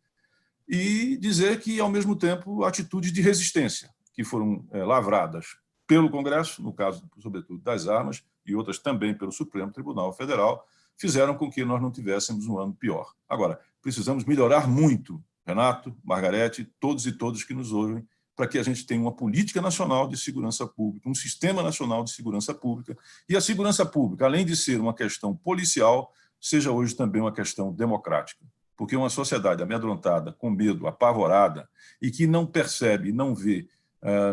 E dizer que, ao mesmo tempo, atitudes de resistência, que foram lavradas pelo Congresso, no caso, sobretudo, das armas, e outras também pelo Supremo Tribunal Federal, fizeram com que nós não tivéssemos um ano pior. Agora, precisamos melhorar muito, Renato, Margarete, todos e todas que nos ouvem, para que a gente tenha uma política nacional de segurança pública, um sistema nacional de segurança pública, e a segurança pública, além de ser uma questão policial, seja hoje também uma questão democrática. Porque uma sociedade amedrontada, com medo, apavorada, e que não percebe, não vê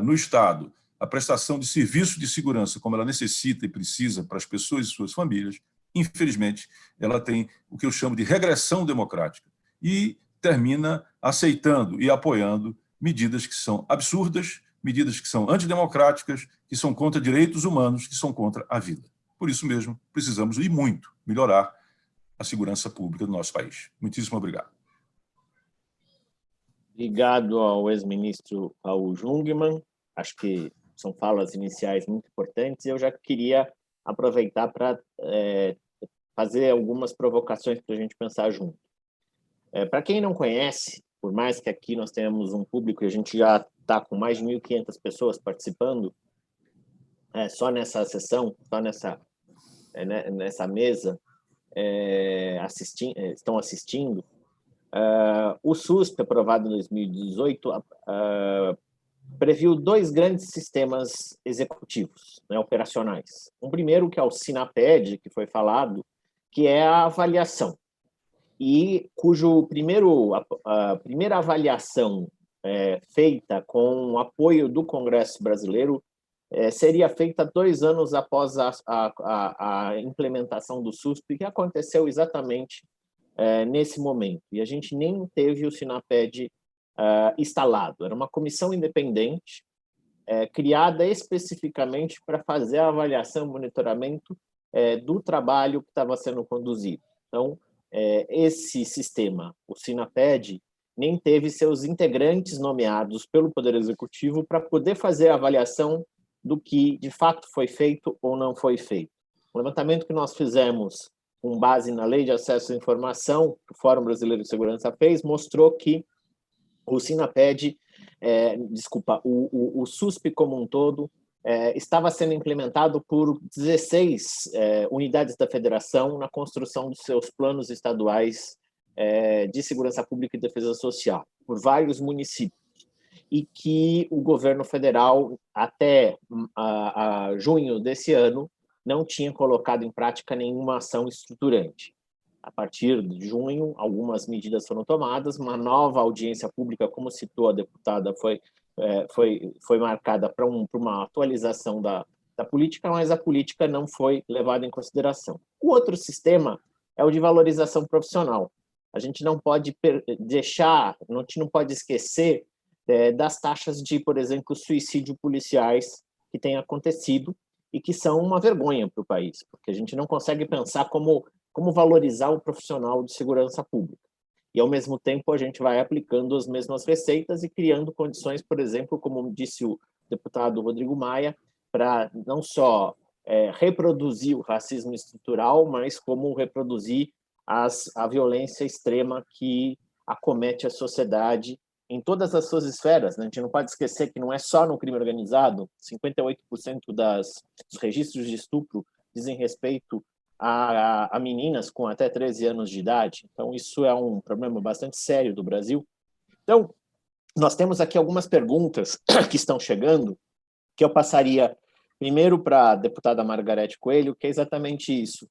no Estado a prestação de serviço de segurança como ela necessita e precisa para as pessoas e suas famílias, infelizmente, ela tem o que eu chamo de regressão democrática e termina aceitando e apoiando medidas que são absurdas, medidas que são antidemocráticas, que são contra direitos humanos, que são contra a vida. Por isso mesmo, precisamos e muito melhorar a segurança pública do nosso país. Muitíssimo obrigado. Obrigado ao ex-ministro Raul Jungmann. Acho que são falas iniciais muito importantes. Eu já queria aproveitar para fazer algumas provocações para a gente pensar junto. Para quem não conhece, por mais que aqui nós tenhamos um público e a gente já está com mais de 1.500 pessoas participando, só nessa sessão, só nessa mesa, estão assistindo, o SUSP, aprovado em 2018, previu 2 grandes sistemas executivos, operacionais. Um primeiro, que é o SINAPED, que foi falado, que é a avaliação, e a primeira avaliação feita com o apoio do Congresso Brasileiro seria feita 2 anos após a implementação do SUSP, que aconteceu exatamente nesse momento. E a gente nem teve o SINAPED instalado. Era uma comissão independente, criada especificamente para fazer a avaliação e monitoramento do trabalho que estava sendo conduzido. Então, esse sistema, o SINAPED, nem teve seus integrantes nomeados pelo Poder Executivo para poder fazer a avaliação do que, de fato, foi feito ou não foi feito. O levantamento que nós fizemos, com base na Lei de Acesso à Informação, que o Fórum Brasileiro de Segurança fez, mostrou que o SINAPED, o SUSP como um todo, estava sendo implementado por 16 unidades da federação na construção dos seus planos estaduais de segurança pública e defesa social, por vários municípios, e que o governo federal, até junho desse ano, não tinha colocado em prática nenhuma ação estruturante. A partir de junho, algumas medidas foram tomadas, uma nova audiência pública, como citou a deputada, foi marcada para uma atualização da política, mas a política não foi levada em consideração. O outro sistema é o de valorização profissional. A gente não pode não pode esquecer das taxas de, por exemplo, suicídio policiais que têm acontecido e que são uma vergonha para o país, porque a gente não consegue pensar como valorizar o profissional de segurança pública. E, ao mesmo tempo, a gente vai aplicando as mesmas receitas e criando condições, por exemplo, como disse o deputado Rodrigo Maia, para não só reproduzir o racismo estrutural, mas como reproduzir a violência extrema que acomete a sociedade em todas as suas esferas. A gente não pode esquecer que não é só no crime organizado, 58% dos registros de estupro dizem respeito a meninas com até 13 anos de idade. Então, isso é um problema bastante sério do Brasil. Então, nós temos aqui algumas perguntas que estão chegando, que eu passaria primeiro para a deputada Margarete Coelho, que é exatamente isso.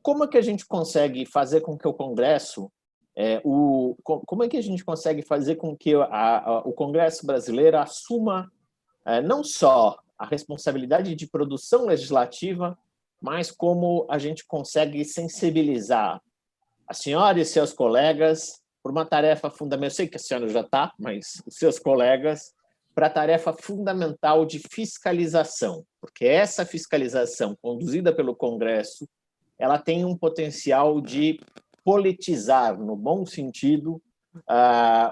Como é que a gente consegue fazer com que o Congresso, como é que a gente consegue fazer com que o Congresso brasileiro assuma não só a responsabilidade de produção legislativa, mas como a gente consegue sensibilizar a senhora e seus colegas por uma tarefa fundamental, eu sei que a senhora já está, mas os seus colegas, para a tarefa fundamental de fiscalização, porque essa fiscalização conduzida pelo Congresso, ela tem um potencial de politizar, no bom sentido,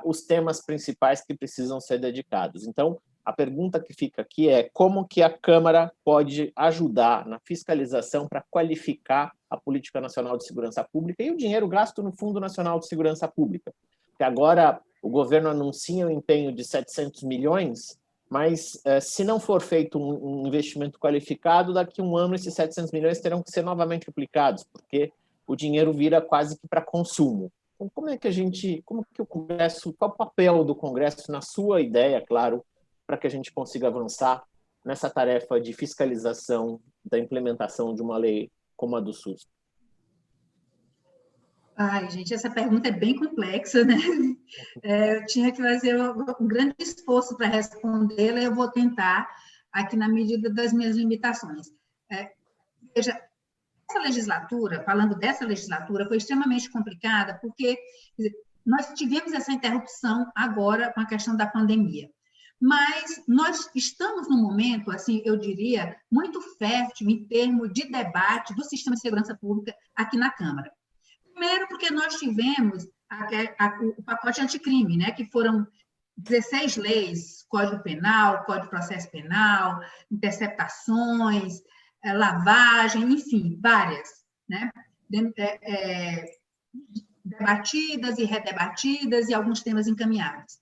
os temas principais que precisam ser dedicados. Então, a pergunta que fica aqui é como que a Câmara pode ajudar na fiscalização para qualificar a Política Nacional de Segurança Pública e o dinheiro gasto no Fundo Nacional de Segurança Pública. Porque agora o governo anuncia o empenho de 700 milhões, mas se não for feito um investimento qualificado, daqui a um ano esses 700 milhões terão que ser novamente aplicados, porque o dinheiro vira quase que para consumo. como que o Congresso, qual o papel do Congresso na sua ideia, claro, para que a gente consiga avançar nessa tarefa de fiscalização da implementação de uma lei como a do SUS? Ai, gente, essa pergunta é bem complexa, né? Eu tinha que fazer um grande esforço para respondê-la, e eu vou tentar aqui na medida das minhas limitações. Veja, essa legislatura, falando dessa legislatura, foi extremamente complicada, porque nós tivemos essa interrupção agora com a questão da pandemia. Mas nós estamos num momento, assim, eu diria, muito fértil em termos de debate do sistema de segurança pública aqui na Câmara. Primeiro, porque nós tivemos o pacote anticrime, né, que foram 16 leis, Código Penal, Código de Processo Penal, interceptações, lavagem, enfim, várias, né, debatidas e redebatidas e alguns temas encaminhados.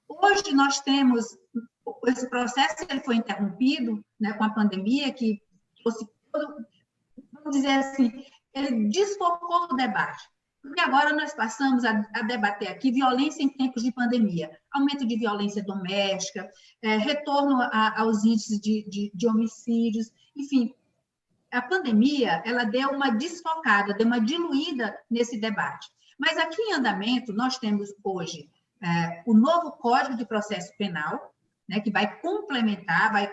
Hoje nós temos esse processo, ele foi interrompido, né, com a pandemia, que, vamos dizer assim, ele desfocou o debate. Porque agora nós passamos a debater aqui violência em tempos de pandemia, aumento de violência doméstica, retorno aos índices de homicídios, enfim. A pandemia, ela deu uma desfocada, deu uma diluída nesse debate. Mas aqui em andamento, nós temos hoje o novo Código de Processo Penal, né, que vai complementar, vai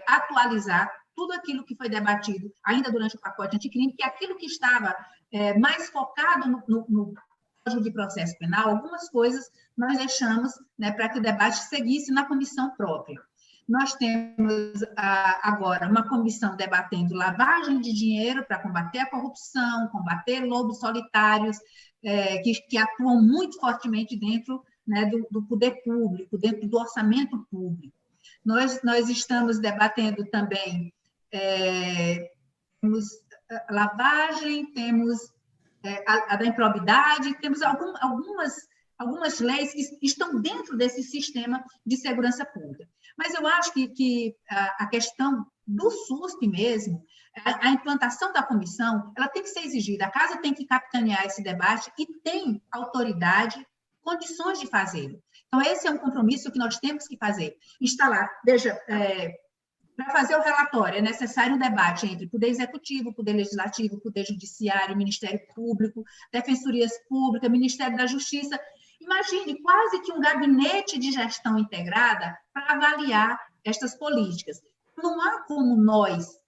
atualizar tudo aquilo que foi debatido ainda durante o pacote anticrime, que é aquilo que estava mais focado no Código de Processo Penal, algumas coisas nós deixamos, né, para que o debate seguisse na comissão própria. Nós temos agora uma comissão debatendo lavagem de dinheiro para combater a corrupção, combater lobos solitários, que atuam muito fortemente dentro, né, do poder público, dentro do orçamento público. Nós estamos debatendo também, temos lavagem, temos a da improbidade, temos algumas leis que estão dentro desse sistema de segurança pública. Mas eu acho que a questão do SUSP mesmo, a implantação da comissão, ela tem que ser exigida, a casa tem que capitanear esse debate e tem autoridade, condições de fazê-lo. Então, esse é um compromisso que nós temos que fazer. Instalar, veja, para fazer o relatório é necessário um debate entre Poder Executivo, Poder Legislativo, Poder Judiciário, Ministério Público, Defensorias Públicas, Ministério da Justiça. Imagine, quase que um gabinete de gestão integrada para avaliar estas políticas. Não há como nós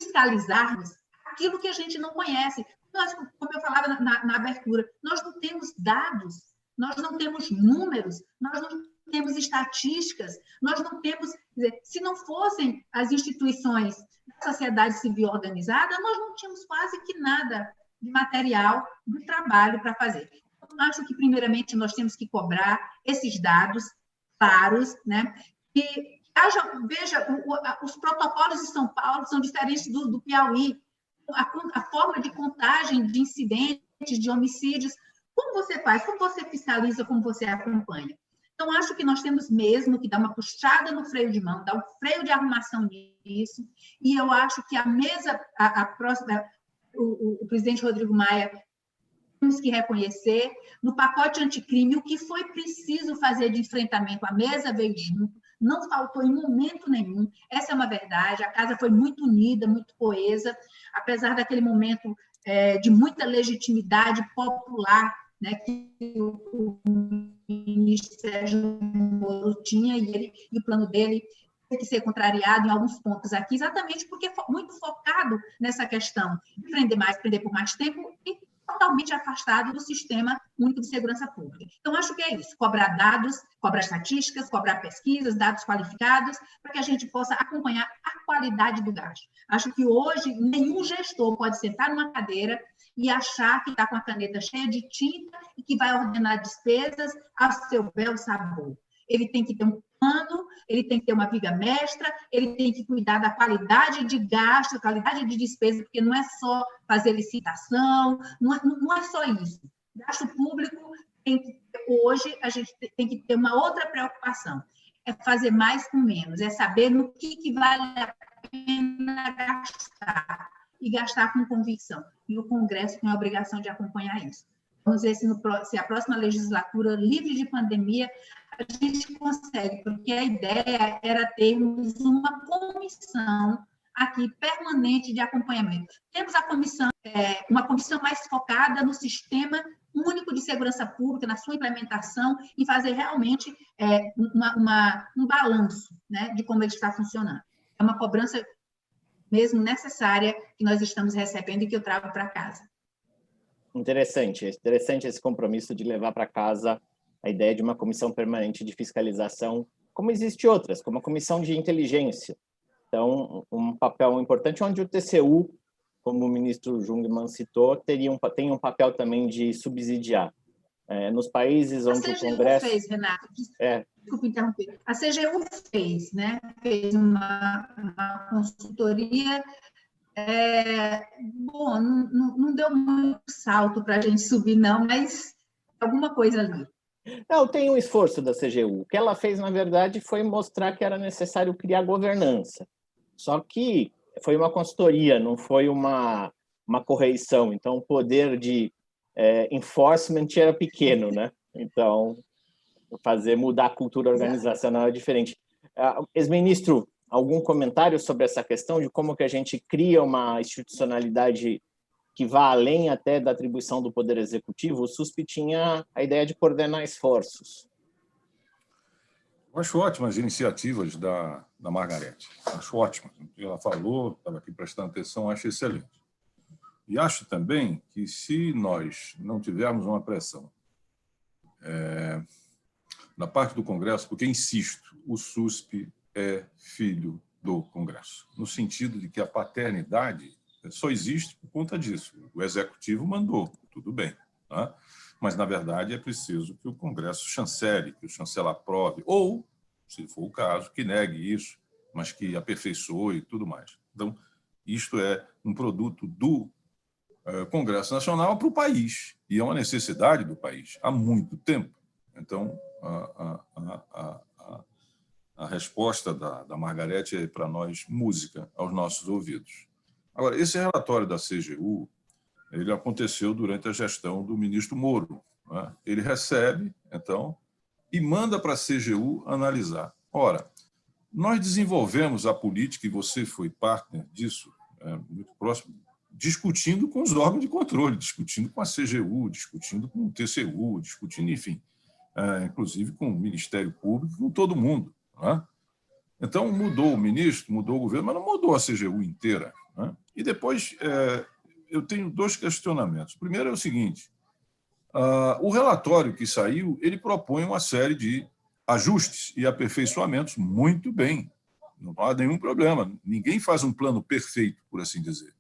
fiscalizarmos aquilo que a gente não conhece. Nós, como eu falava na abertura, nós não temos dados, nós não temos números, nós não temos estatísticas, nós não temos... Quer dizer, se não fossem as instituições da sociedade civil organizada, nós não tínhamos quase que nada de material de trabalho para fazer. Acho que, primeiramente, nós temos que cobrar esses dados claros, né? E veja, os protocolos de São Paulo são diferentes do Piauí, a forma de contagem de incidentes, de homicídios. Como você faz? Como você fiscaliza? Como você acompanha? Então, acho que nós temos mesmo que dar uma puxada no freio de mão, dar um freio de arrumação nisso, e eu acho que a mesa, o presidente Rodrigo Maia, temos que reconhecer, no pacote anticrime, o que foi preciso fazer de enfrentamento, a mesa veio junto, não faltou em momento nenhum, essa é uma verdade, a casa foi muito unida, muito coesa, apesar daquele momento de muita legitimidade popular, né, que o ministro Sérgio Moro tinha, e o plano dele tem que ser contrariado em alguns pontos aqui, exatamente porque é muito focado nessa questão de prender por mais tempo e totalmente afastado do sistema único de segurança pública. Então, acho que é isso, cobrar dados, cobrar estatísticas, cobrar pesquisas, dados qualificados, para que a gente possa acompanhar a qualidade do gasto. Acho que hoje nenhum gestor pode sentar numa cadeira e achar que está com a caneta cheia de tinta e que vai ordenar despesas a seu bel sabor. Ele tem que ter um plano, ele tem que ter uma viga mestra, ele tem que cuidar da qualidade de gasto, qualidade de despesa, porque não é só fazer licitação, não é só isso. Gasto público, hoje, a gente tem que ter uma outra preocupação, é fazer mais com menos, é saber no que vale a pena gastar. e gastar com convicção. E o Congresso tem a obrigação de acompanhar isso. Vamos ver se a próxima legislatura, livre de pandemia, a gente consegue, porque a ideia era termos uma comissão aqui permanente de acompanhamento. Temos a comissão, uma comissão mais focada no Sistema Único de Segurança Pública, na sua implementação, e fazer realmente um balanço, né, de como ele está funcionando. É uma cobrança mesmo necessária que nós estamos recebendo e que eu trago para casa. Interessante esse compromisso de levar para casa a ideia de uma comissão permanente de fiscalização, como existe outras, como a comissão de inteligência. Então, um papel importante onde o TCU, como o ministro Jungmann citou, tem um papel também de subsidiar. Nos países onde o Congresso... fez, Renato, desculpa interromper. A CGU fez, né? Fez uma consultoria. Bom, não deu muito salto para a gente subir, não, mas alguma coisa ali. Não, tem um esforço da CGU. O que ela fez, na verdade, foi mostrar que era necessário criar governança. Só que foi uma consultoria, não foi uma correição. Então, o poder de enforcement era pequeno, né? Então, mudar a cultura organizacional é diferente. Ex-ministro, algum comentário sobre essa questão de como que a gente cria uma institucionalidade que vá além até da atribuição do Poder Executivo? O SUSP tinha a ideia de coordenar esforços. Eu acho ótimas as iniciativas da Margarete. Acho ótimas. O que ela falou, estava aqui prestando atenção, acho excelente. E acho também que, se nós não tivermos uma pressão da parte do Congresso, porque, insisto, o SUSP é filho do Congresso, no sentido de que a paternidade só existe por conta disso. O Executivo mandou, tudo bem, tá? Mas, na verdade, é preciso que o Congresso chancele, que o chanceler aprove, ou, se for o caso, que negue isso, mas que aperfeiçoe e tudo mais. Então, isto é um produto do Congresso Nacional para o país, e é uma necessidade do país há muito tempo. Então, a resposta da Margarete é, para nós, música aos nossos ouvidos. Agora, esse relatório da CGU, ele aconteceu durante a gestão do ministro Moro, né? Ele recebe, então, e manda para a CGU analisar. Ora, nós desenvolvemos a política, e você foi partner disso, muito próximo, discutindo com os órgãos de controle, discutindo com a CGU, discutindo com o TCU, discutindo, enfim, inclusive com o Ministério Público, com todo mundo, né? Então, mudou o ministro, mudou o governo, mas não mudou a CGU inteira, né? E depois, eu tenho dois questionamentos. O primeiro é o seguinte: o relatório que saiu, ele propõe uma série de ajustes e aperfeiçoamentos muito bem. Não há nenhum problema. Ninguém faz um plano perfeito, por assim dizer.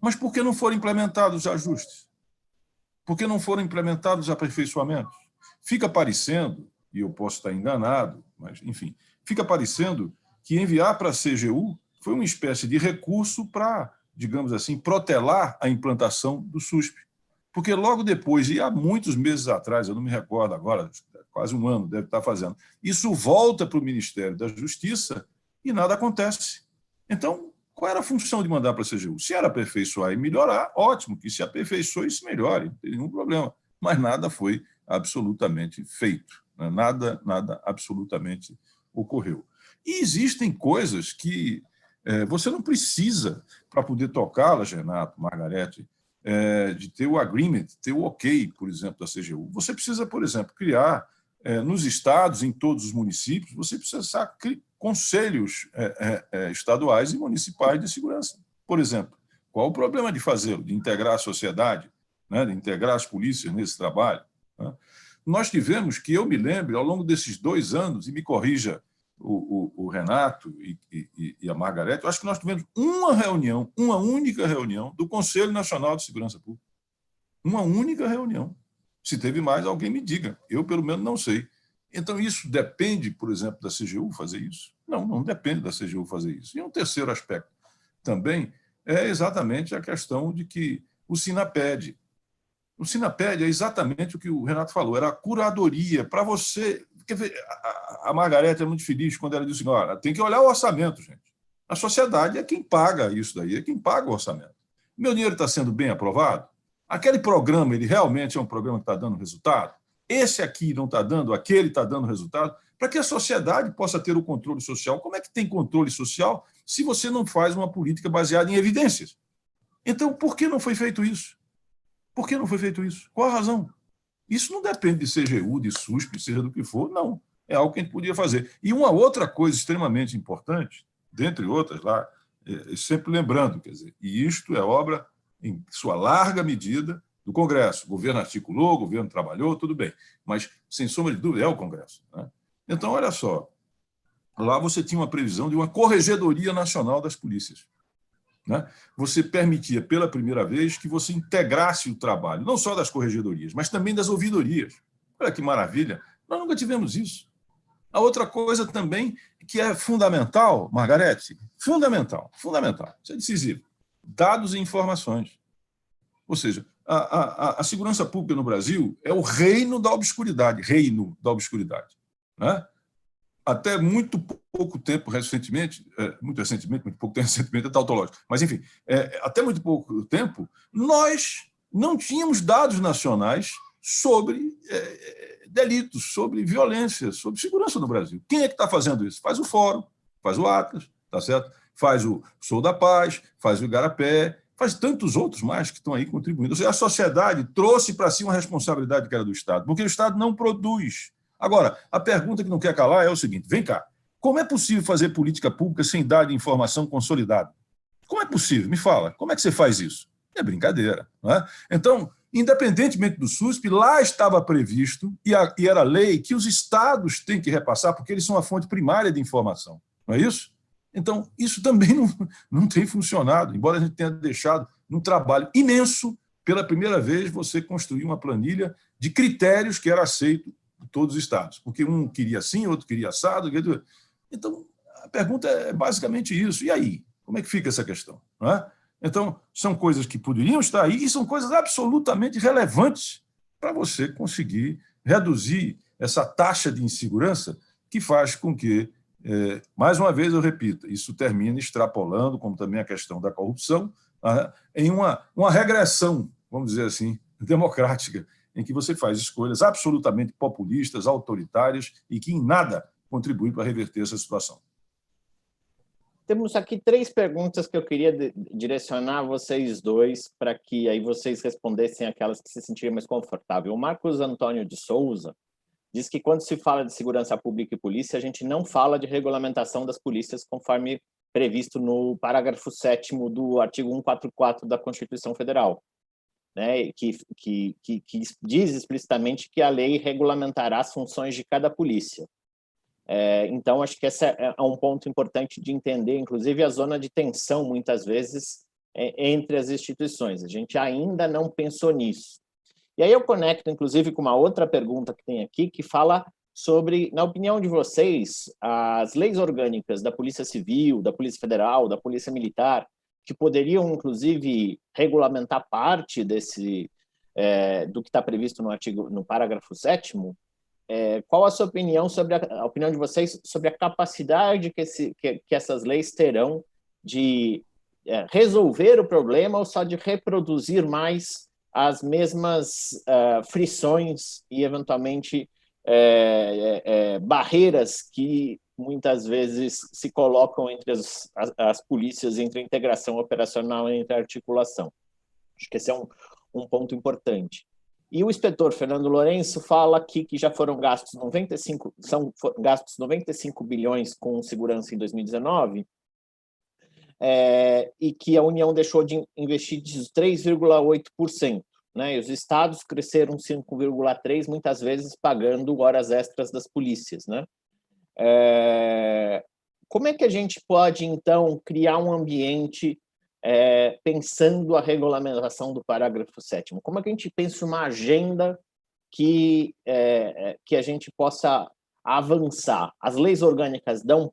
Mas por que não foram implementados os ajustes? Por que não foram implementados os aperfeiçoamentos? Fica parecendo, e eu posso estar enganado, mas, enfim, fica parecendo que enviar para a CGU foi uma espécie de recurso para, digamos assim, protelar a implantação do SUSP. Porque logo depois, e há muitos meses atrás, eu não me recordo agora, quase um ano deve estar fazendo, isso volta para o Ministério da Justiça e nada acontece. Então, qual era a função de mandar para a CGU? Se era aperfeiçoar e melhorar, ótimo, que se aperfeiçoe e se melhore, não tem nenhum problema. Mas nada foi absolutamente feito, né? Nada absolutamente ocorreu. E existem coisas que você não precisa, para poder tocá-las, Renato, Margarete, de ter o agreement, ter o ok, por exemplo, da CGU. Você precisa, por exemplo, criar nos estados, em todos os municípios, você precisa criar conselhos estaduais e municipais de segurança. Por exemplo, qual o problema de fazê-lo, de integrar a sociedade, né, de integrar as polícias nesse trabalho, né? Nós tivemos, que eu me lembro, ao longo desses 2 anos, e me corrija o Renato e a Margarete, eu acho que nós tivemos uma reunião, uma única reunião do Conselho Nacional de Segurança Pública. Uma única reunião. Se teve mais, alguém me diga. Eu, pelo menos, não sei. Então, isso depende, por exemplo, da CGU fazer isso? Não, não depende da CGU fazer isso. E um terceiro aspecto também é exatamente a questão de que o SINAPED. O SINAPED é exatamente o que o Renato falou, era a curadoria para você. A Margarete é muito feliz quando ela disse: olha, tem que olhar o orçamento, gente. A sociedade é quem paga isso daí, é quem paga o orçamento. Meu dinheiro está sendo bem aprovado? Aquele programa, ele realmente é um programa que está dando resultado? Esse aqui não está dando, aquele está dando resultado? Para que a sociedade possa ter o controle social. Como é que tem controle social se você não faz uma política baseada em evidências? Então, por que não foi feito isso? Por que não foi feito isso? Qual a razão? Isso não depende de CGU, de SUSP, seja do que for, não. É algo que a gente podia fazer. E uma outra coisa extremamente importante, dentre outras lá, sempre lembrando, quer dizer, e isto é obra, em sua larga medida, do Congresso. O governo articulou, o governo trabalhou, tudo bem. Mas, sem sombra de dúvida, é o Congresso, né? Então, olha só, lá você tinha uma previsão de uma Corregedoria Nacional das Polícias, né? Você permitia, pela primeira vez, que você integrasse o trabalho, não só das corregedorias, mas também das ouvidorias. Olha que maravilha, nós nunca tivemos isso. A outra coisa também que é fundamental, Margarete, fundamental, isso é decisivo, dados e informações. Ou seja, a segurança pública no Brasil é o reino da obscuridade, né? Até muito pouco tempo, recentemente, muito pouco tempo recentemente, é tautológico, mas, enfim, até muito pouco tempo, nós não tínhamos dados nacionais sobre delitos, sobre violência, sobre segurança no Brasil. Quem é que está fazendo isso? Faz o Fórum, faz o Atlas, tá certo? Faz o Sou da Paz, faz o Igarapé, faz tantos outros mais que estão aí contribuindo. Ou seja, a sociedade trouxe para si uma responsabilidade que era do Estado, porque o Estado não produz. Agora, a pergunta que não quer calar é o seguinte, vem cá, como é possível fazer política pública sem dados de informação consolidada? Como é possível? Me fala, como é que você faz isso? É brincadeira, não é? Então, independentemente do SUSP, lá estava previsto, e era lei, que os estados têm que repassar, porque eles são a fonte primária de informação, não é isso? Então, isso também não tem funcionado, embora a gente tenha deixado um trabalho imenso, pela primeira vez, você construir uma planilha de critérios que era aceito por todos os estados, porque um queria assim, outro queria assado. Então, a pergunta é basicamente isso. E aí? Como é que fica essa questão? Não é? Então, são coisas que poderiam estar aí e são coisas absolutamente relevantes para você conseguir reduzir essa taxa de insegurança que faz com que, mais uma vez eu repito, isso termine extrapolando, como também a questão da corrupção, em uma regressão, vamos dizer assim, democrática, em que você faz escolhas absolutamente populistas, autoritárias e que em nada contribuem para reverter essa situação. Temos aqui 3 perguntas que eu queria direcionar a vocês dois para que aí vocês respondessem aquelas que se sentirem mais confortáveis. O Marcos Antônio de Souza diz que quando se fala de segurança pública e polícia, a gente não fala de regulamentação das polícias conforme previsto no parágrafo 7º do artigo 144 da Constituição Federal, né, que diz explicitamente que a lei regulamentará as funções de cada polícia. Então, acho que esse é um ponto importante de entender, inclusive a zona de tensão, muitas vezes, entre as instituições. A gente ainda não pensou nisso. E aí eu conecto, inclusive, com uma outra pergunta que tem aqui, que fala sobre, na opinião de vocês, as leis orgânicas da Polícia Civil, da Polícia Federal, da Polícia Militar, que poderiam, inclusive, regulamentar parte do que está previsto no parágrafo 7º, qual a sua opinião sobre a opinião de vocês sobre a capacidade que essas leis terão de resolver o problema ou só de reproduzir mais as mesmas frições e, eventualmente, barreiras que muitas vezes se colocam entre as polícias, entre a integração operacional e entre a articulação? Acho que esse é um ponto importante. E o inspetor Fernando Lourenço fala aqui que já foram gastos 95 bilhões com segurança em 2019, e que a União deixou de investir 3,8%, né? E os estados cresceram 5,3%, muitas vezes pagando horas extras das polícias, né? Como é que a gente pode, então, criar um ambiente pensando a regulamentação do parágrafo 7º? Como é que a gente pensa uma agenda que a gente possa avançar? As leis orgânicas dão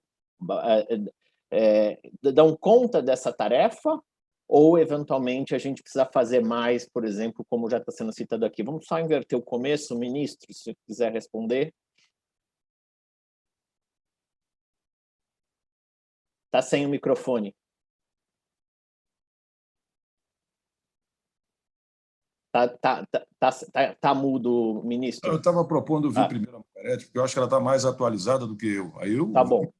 conta dessa tarefa ou, eventualmente, a gente precisa fazer mais, por exemplo, como já está sendo citado aqui? Vamos só inverter o começo, ministro, se quiser responder. Está sem o microfone. Tá mudo, ministro. Eu estava propondo ouvir primeiro a Margarete, porque eu acho que ela está mais atualizada do que eu. Aí eu Tá bom.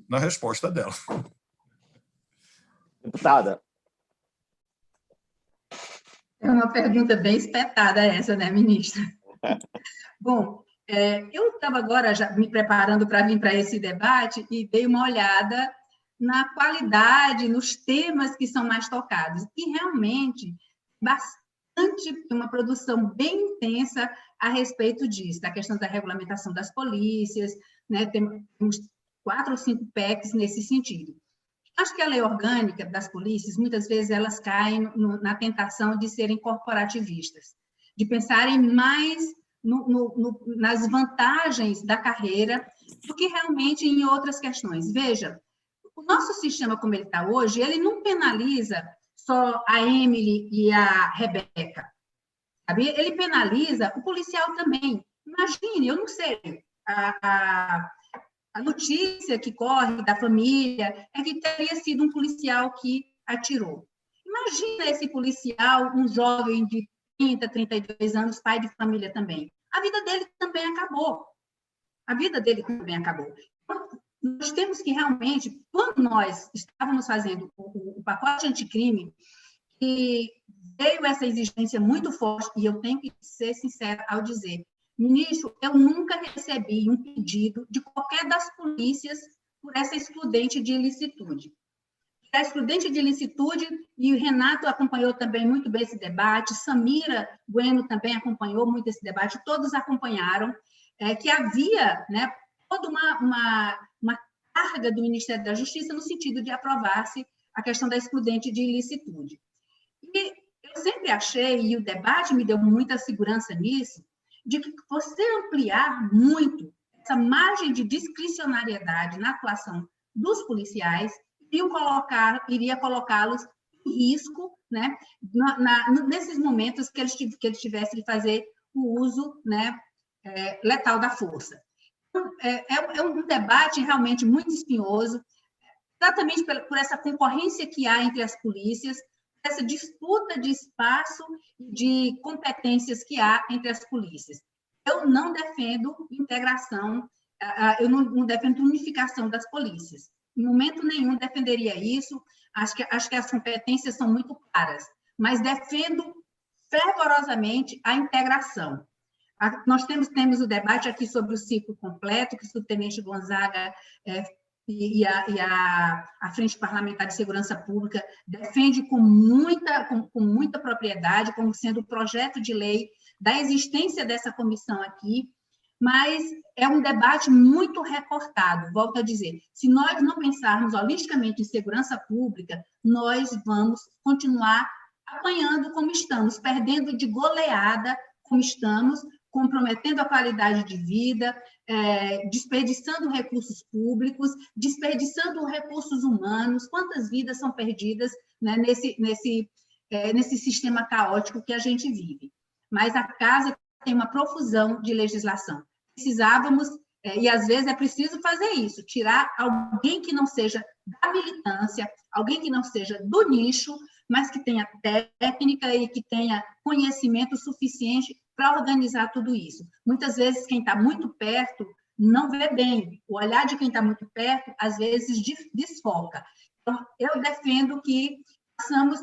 na resposta dela. Deputada. É uma pergunta bem espetada essa, né, ministra? Bom, eu estava agora já me preparando para vir para esse debate e dei uma olhada na qualidade, nos temas que são mais tocados. E, realmente, uma produção bem intensa a respeito disso, da questão da regulamentação das polícias, né? Temos 4 ou 5 PECs nesse sentido. Acho que a lei orgânica das polícias, muitas vezes, elas caem na tentação de serem corporativistas, de pensarem mais nas vantagens da carreira do que realmente em outras questões. Veja, o nosso sistema, como ele está hoje, ele não penaliza só a Emily e a Rebeca, sabe? Ele penaliza o policial também. Imagine, eu não sei, a notícia que corre da família é que teria sido um policial que atirou. Imagina esse policial, um jovem de 30, 32 anos, pai de família também. A vida dele também acabou. A vida dele também acabou. Então, nós temos que realmente, quando nós estávamos fazendo o pacote anticrime, e veio essa exigência muito forte, e eu tenho que ser sincera ao dizer, ministro, eu nunca recebi um pedido de qualquer das polícias por essa excludente de ilicitude. A excludente de ilicitude, e o Renato acompanhou também muito bem esse debate, Samira Bueno também acompanhou muito esse debate, todos acompanharam, que havia, né, toda uma carga do Ministério da Justiça no sentido de aprovar-se a questão da excludente de ilicitude. E eu sempre achei, e o debate me deu muita segurança nisso, de que você ampliar muito essa margem de discricionariedade na atuação dos policiais iria colocá-los em risco, né, nesses momentos que eles tivessem de fazer o uso, né, letal da força. Então, é um debate realmente muito espinhoso, exatamente por essa concorrência que há entre as polícias, essa disputa de espaço e de competências que há entre as polícias. Eu não defendo integração, eu não defendo unificação das polícias. Em momento nenhum defenderia isso, acho que as competências são muito claras, mas defendo fervorosamente a integração. Nós temos o debate aqui sobre o ciclo completo, que o subtenente Gonzaga e a Frente Parlamentar de Segurança Pública defende com muita propriedade, como sendo o projeto de lei da existência dessa comissão aqui, mas é um debate muito recortado, volto a dizer, se nós não pensarmos holisticamente em segurança pública, nós vamos continuar apanhando como estamos, perdendo de goleada como estamos, comprometendo a qualidade de vida, desperdiçando recursos públicos, desperdiçando recursos humanos, quantas vidas são perdidas, né, nesse sistema caótico que a gente vive. Mas a casa tem uma profusão de legislação. Precisávamos, e às vezes é preciso fazer isso, tirar alguém que não seja da militância, alguém que não seja do nicho, mas que tenha técnica e que tenha conhecimento suficiente para organizar tudo isso. Muitas vezes, quem está muito perto não vê bem. O olhar de quem está muito perto, às vezes, desfoca. Então, eu defendo que façamos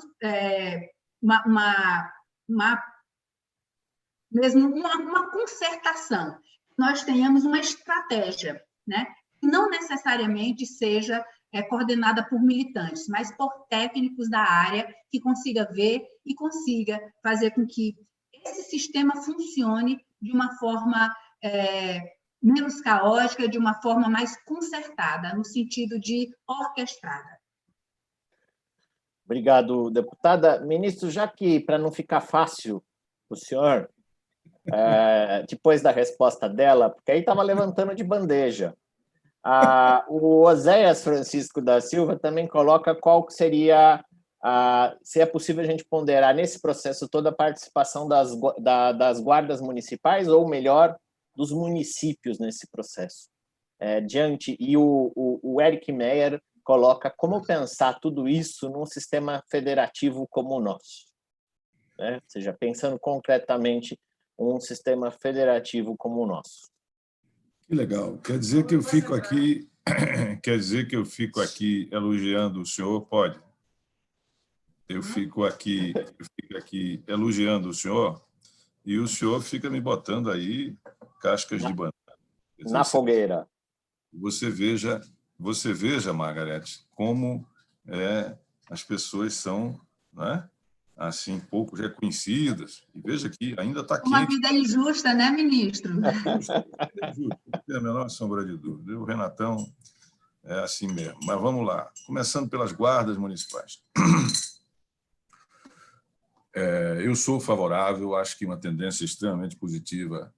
uma concertação, nós tenhamos uma estratégia, né? Não necessariamente seja coordenada por militantes, mas por técnicos da área que consiga ver e consiga fazer com que esse sistema funcione de uma forma menos caótica, de uma forma mais concertada, no sentido de orquestrada. Obrigado, deputada. Ministro, já que, para não ficar fácil o senhor, depois da resposta dela, porque aí estava levantando de bandeja, o Oséias Francisco da Silva também coloca qual que seria, se é possível a gente ponderar nesse processo toda a participação das guardas municipais, ou melhor, dos municípios nesse processo. E o Eric Meyer coloca como pensar tudo isso num sistema federativo como o nosso. né? Ou seja, pensando concretamente um sistema federativo como o nosso. Que legal. Quer dizer que eu fico aqui, quer dizer que eu fico aqui elogiando o senhor? Pode. Eu fico aqui elogiando o senhor e o senhor fica me botando aí cascas de banana. Na fogueira. Você veja, Margarete, como as pessoas são, né, assim, pouco reconhecidas. E veja que ainda está quente. Uma vida injusta, né, ministro? Injusta, não tem a menor sombra de dúvida. O Renatão é assim mesmo. Mas vamos lá. Começando pelas guardas municipais. Eu sou favorável, acho que uma tendência extremamente positiva.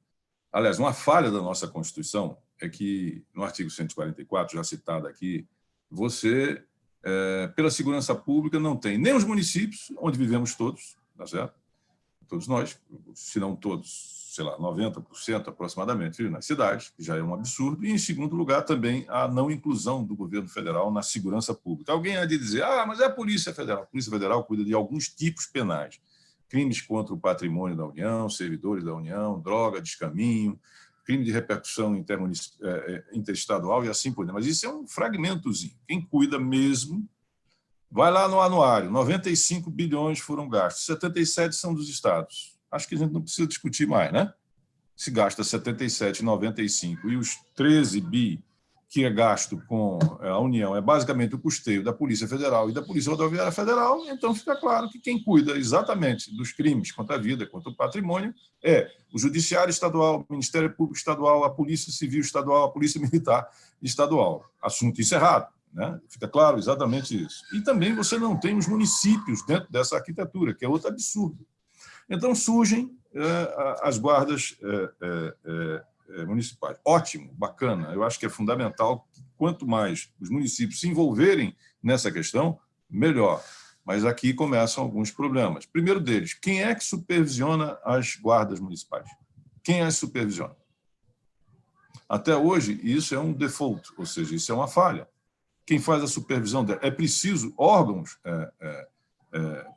Aliás, uma falha da nossa Constituição é que, no artigo 144, já citado aqui, você, pela segurança pública, não tem nem os municípios, onde vivemos todos, tá certo? Todos nós, se não todos, sei lá, 90% aproximadamente, vivem nas cidades, que já é um absurdo, e, em segundo lugar, também a não inclusão do governo federal na segurança pública. Alguém há de dizer, mas é a Polícia Federal. A Polícia Federal cuida de alguns tipos penais, crimes contra o patrimônio da União, servidores da União, droga, descaminho, crime de repercussão interestadual e assim por diante. Mas isso é um fragmentozinho. Quem cuida mesmo, vai lá no anuário, 95 bilhões foram gastos, 77 são dos estados. Acho que a gente não precisa discutir mais, né? Se gasta 77, 95 e os 13 bi que é gasto com a União é basicamente o custeio da Polícia Federal e da Polícia Rodoviária Federal, então fica claro que quem cuida exatamente dos crimes contra a vida, contra o patrimônio, é o Judiciário Estadual, o Ministério Público Estadual, a Polícia Civil Estadual, a Polícia Militar Estadual. Assunto encerrado, né? Fica claro exatamente isso. E também você não tem os municípios dentro dessa arquitetura, que é outro absurdo. Então surgem as guardas municipais. Ótimo, bacana. Eu acho que é fundamental que quanto mais os municípios se envolverem nessa questão, melhor. Mas aqui começam alguns problemas. Primeiro deles, quem é que supervisiona as guardas municipais? Quem as supervisiona? Até hoje, isso é um default, ou seja, isso é uma falha. Quem faz a supervisão dela? É preciso órgãos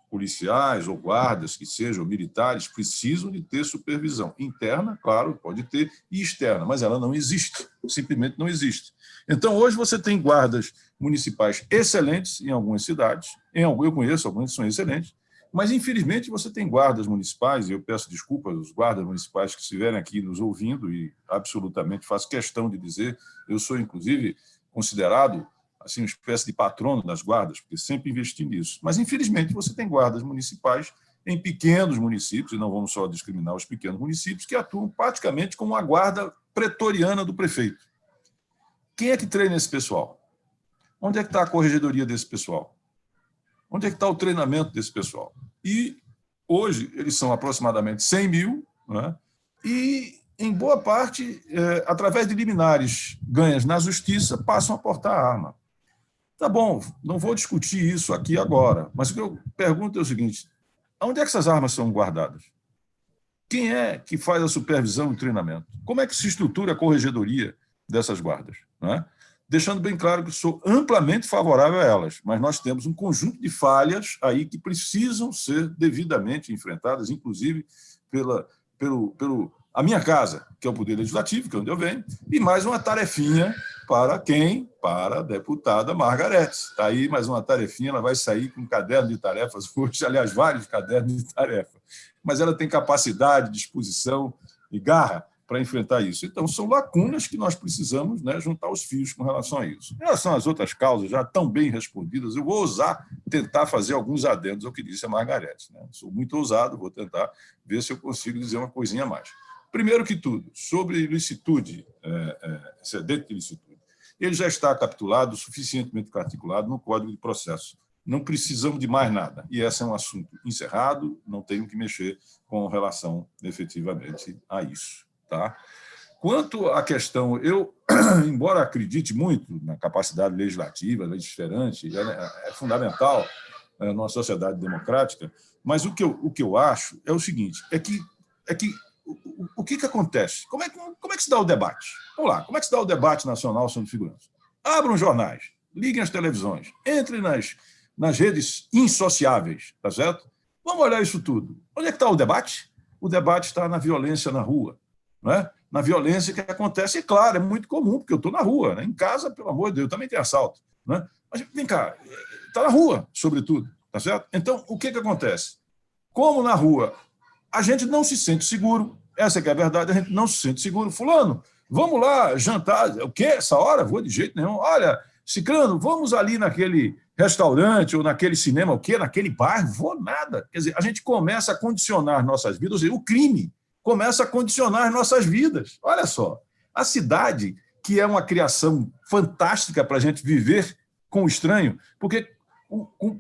policiais ou guardas, que sejam militares, precisam de ter supervisão interna, claro, pode ter, e externa, mas ela não existe, simplesmente não existe. Então, hoje você tem guardas municipais excelentes em algumas cidades, eu conheço algumas que são excelentes, mas, infelizmente, você tem guardas municipais, e eu peço desculpas aos guardas municipais que estiverem aqui nos ouvindo, e absolutamente faço questão de dizer, eu sou, inclusive, considerado assim, uma espécie de patrono das guardas, porque sempre investi nisso. Mas, infelizmente, você tem guardas municipais em pequenos municípios, e não vamos só discriminar os pequenos municípios, que atuam praticamente como a guarda pretoriana do prefeito. Quem é que treina esse pessoal? Onde é que está a corregedoria desse pessoal? Onde é que está o treinamento desse pessoal? E, hoje, eles são aproximadamente 100 mil, né? E, em boa parte, através de liminares ganhas na justiça, passam a portar arma. Tá bom, não vou discutir isso aqui agora, mas o que eu pergunto é o seguinte, onde é que essas armas são guardadas? Quem é que faz a supervisão e treinamento? Como é que se estrutura a corregedoria dessas guardas? Não é? Deixando bem claro que sou amplamente favorável a elas, mas nós temos um conjunto de falhas aí que precisam ser devidamente enfrentadas, inclusive a minha casa, que é o Poder Legislativo, que é onde eu venho, e mais uma tarefinha para quem? Para a deputada Margarete. Está aí mais uma tarefinha, ela vai sair com um caderno de tarefas hoje, aliás, vários cadernos de tarefa, mas ela tem capacidade, disposição e garra para enfrentar isso. Então, são lacunas que nós precisamos, né, juntar os fios com relação a isso. Em relação às outras causas, já tão bem respondidas, eu vou ousar tentar fazer alguns adendos ao que disse a Margarete, né? Sou muito ousado, vou tentar ver se eu consigo dizer uma coisinha a mais. Primeiro que tudo, sobre ilicitude, excedente de ilicitude, ele já está capitulado, suficientemente articulado no Código de Processo. Não precisamos de mais nada. E esse é um assunto encerrado, não tenho que mexer com relação, efetivamente, a isso. Tá? Quanto à questão, eu, embora acredite muito na capacidade legislativa, legiferante, é fundamental numa sociedade democrática, mas o que eu acho é o seguinte, o que acontece? Como é que se dá o debate? Vamos lá, como é que se dá o debate nacional sobre segurança? Abram os jornais, liguem as televisões, entrem nas redes insociáveis, tá certo? Vamos olhar isso tudo. Onde é que está o debate? O debate está na violência na rua, não é? Na violência que acontece, e claro, é muito comum, porque eu estou na rua, né? Em casa, pelo amor de Deus, também tem assalto, né? Mas vem cá, está na rua, sobretudo, tá certo? Então, o que acontece? Como na rua a gente não se sente seguro, essa que é a verdade, a gente não se sente seguro. Fulano, vamos lá jantar, o quê? Essa hora? Vou de jeito nenhum. Olha, Cicrano, vamos ali naquele restaurante ou naquele cinema, o quê? Naquele bairro? Vou nada. Quer dizer, a gente começa a condicionar nossas vidas, ou seja, o crime começa a condicionar nossas vidas. Olha só, a cidade, que é uma criação fantástica para a gente viver com o estranho, porque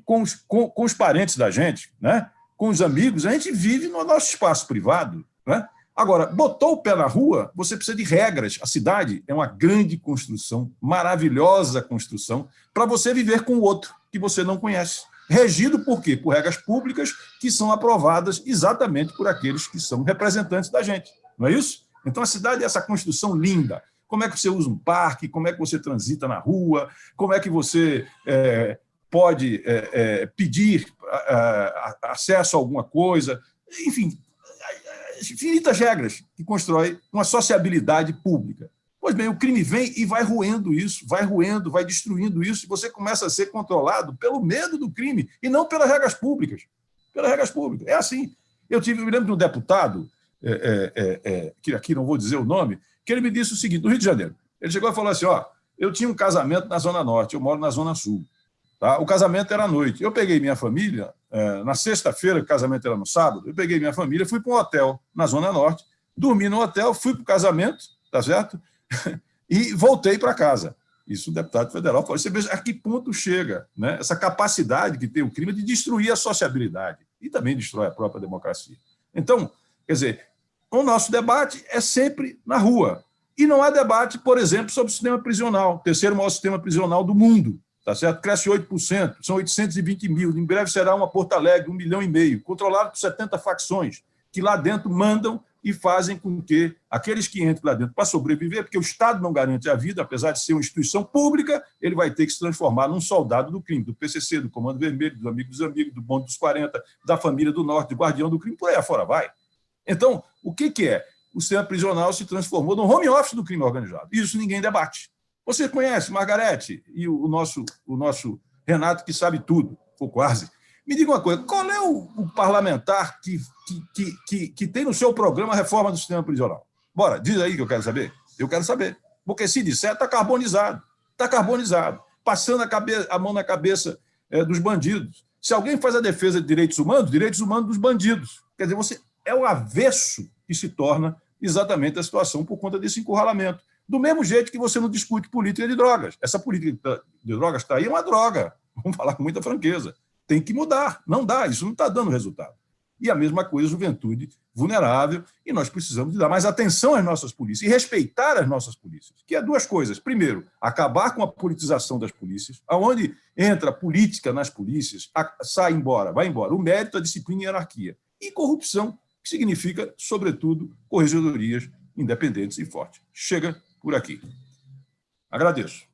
com os parentes da gente, né? Com os amigos, a gente vive no nosso espaço privado, né? Agora, botou o pé na rua, você precisa de regras. A cidade é uma grande construção, maravilhosa construção, para você viver com o outro que você não conhece. Regido por quê? Por regras públicas que são aprovadas exatamente por aqueles que são representantes da gente. Não é isso? Então, a cidade é essa construção linda. Como é que você usa um parque? Como é que você transita na rua? Como é que você pode pedir acesso a alguma coisa? Enfim, infinitas regras que constroem uma sociabilidade pública. Pois bem, o crime vem e vai roendo isso, vai destruindo isso, e você começa a ser controlado pelo medo do crime e não pelas regras públicas. Pelas regras públicas. É assim. Eu me lembro de um deputado, que aqui não vou dizer o nome, que ele me disse o seguinte, no Rio de Janeiro. Ele chegou e falou assim, eu tinha um casamento na Zona Norte, eu moro na Zona Sul. Tá? O casamento era à noite. Eu peguei minha família, na sexta-feira, o casamento era no sábado, eu peguei minha família, fui para um hotel na Zona Norte, dormi no hotel, fui para o casamento, tá certo? E voltei para casa. Isso o deputado federal falou. Você veja a que ponto chega, né? Essa capacidade que tem o crime de destruir a sociabilidade e também destrói a própria democracia. Então, quer dizer, o nosso debate é sempre na rua. E não há debate, por exemplo, sobre o sistema prisional, o terceiro maior sistema prisional do mundo. Tá certo? Cresce 8%, são 820 mil, em breve será uma Porto Alegre, 1,5 milhão, controlado por 70 facções, que lá dentro mandam e fazem com que aqueles que entram lá dentro para sobreviver, porque o Estado não garante a vida, apesar de ser uma instituição pública, ele vai ter que se transformar num soldado do crime, do PCC, do Comando Vermelho, do Amigo dos Amigos, do Bonde dos 40, da Família do Norte, do Guardião do Crime, por aí afora vai. Então, o que é? O sistema prisional se transformou num home office do crime organizado. Isso ninguém debate. Você conhece Margarete e o nosso Renato, que sabe tudo, ou quase. Me diga uma coisa, qual é o parlamentar que tem no seu programa a reforma do sistema prisional? Bora, diz aí que eu quero saber. Eu quero saber. Porque se disser, está carbonizado. Está carbonizado. Passando a mão na cabeça dos bandidos. Se alguém faz a defesa de direitos humanos dos bandidos. Quer dizer, você é o avesso que se torna exatamente a situação por conta desse encurralamento. Do mesmo jeito que você não discute política de drogas. Essa política de drogas está aí, é uma droga. Vamos falar com muita franqueza. Tem que mudar. Não dá, isso não está dando resultado. E a mesma coisa, juventude vulnerável, e nós precisamos de dar mais atenção às nossas polícias e respeitar as nossas polícias, que é duas coisas. Primeiro, acabar com a politização das polícias, aonde entra política nas polícias, vai embora. O mérito, a disciplina e a anarquia. E corrupção, que significa, sobretudo, corregedorias independentes e fortes. Chega por aqui. Agradeço.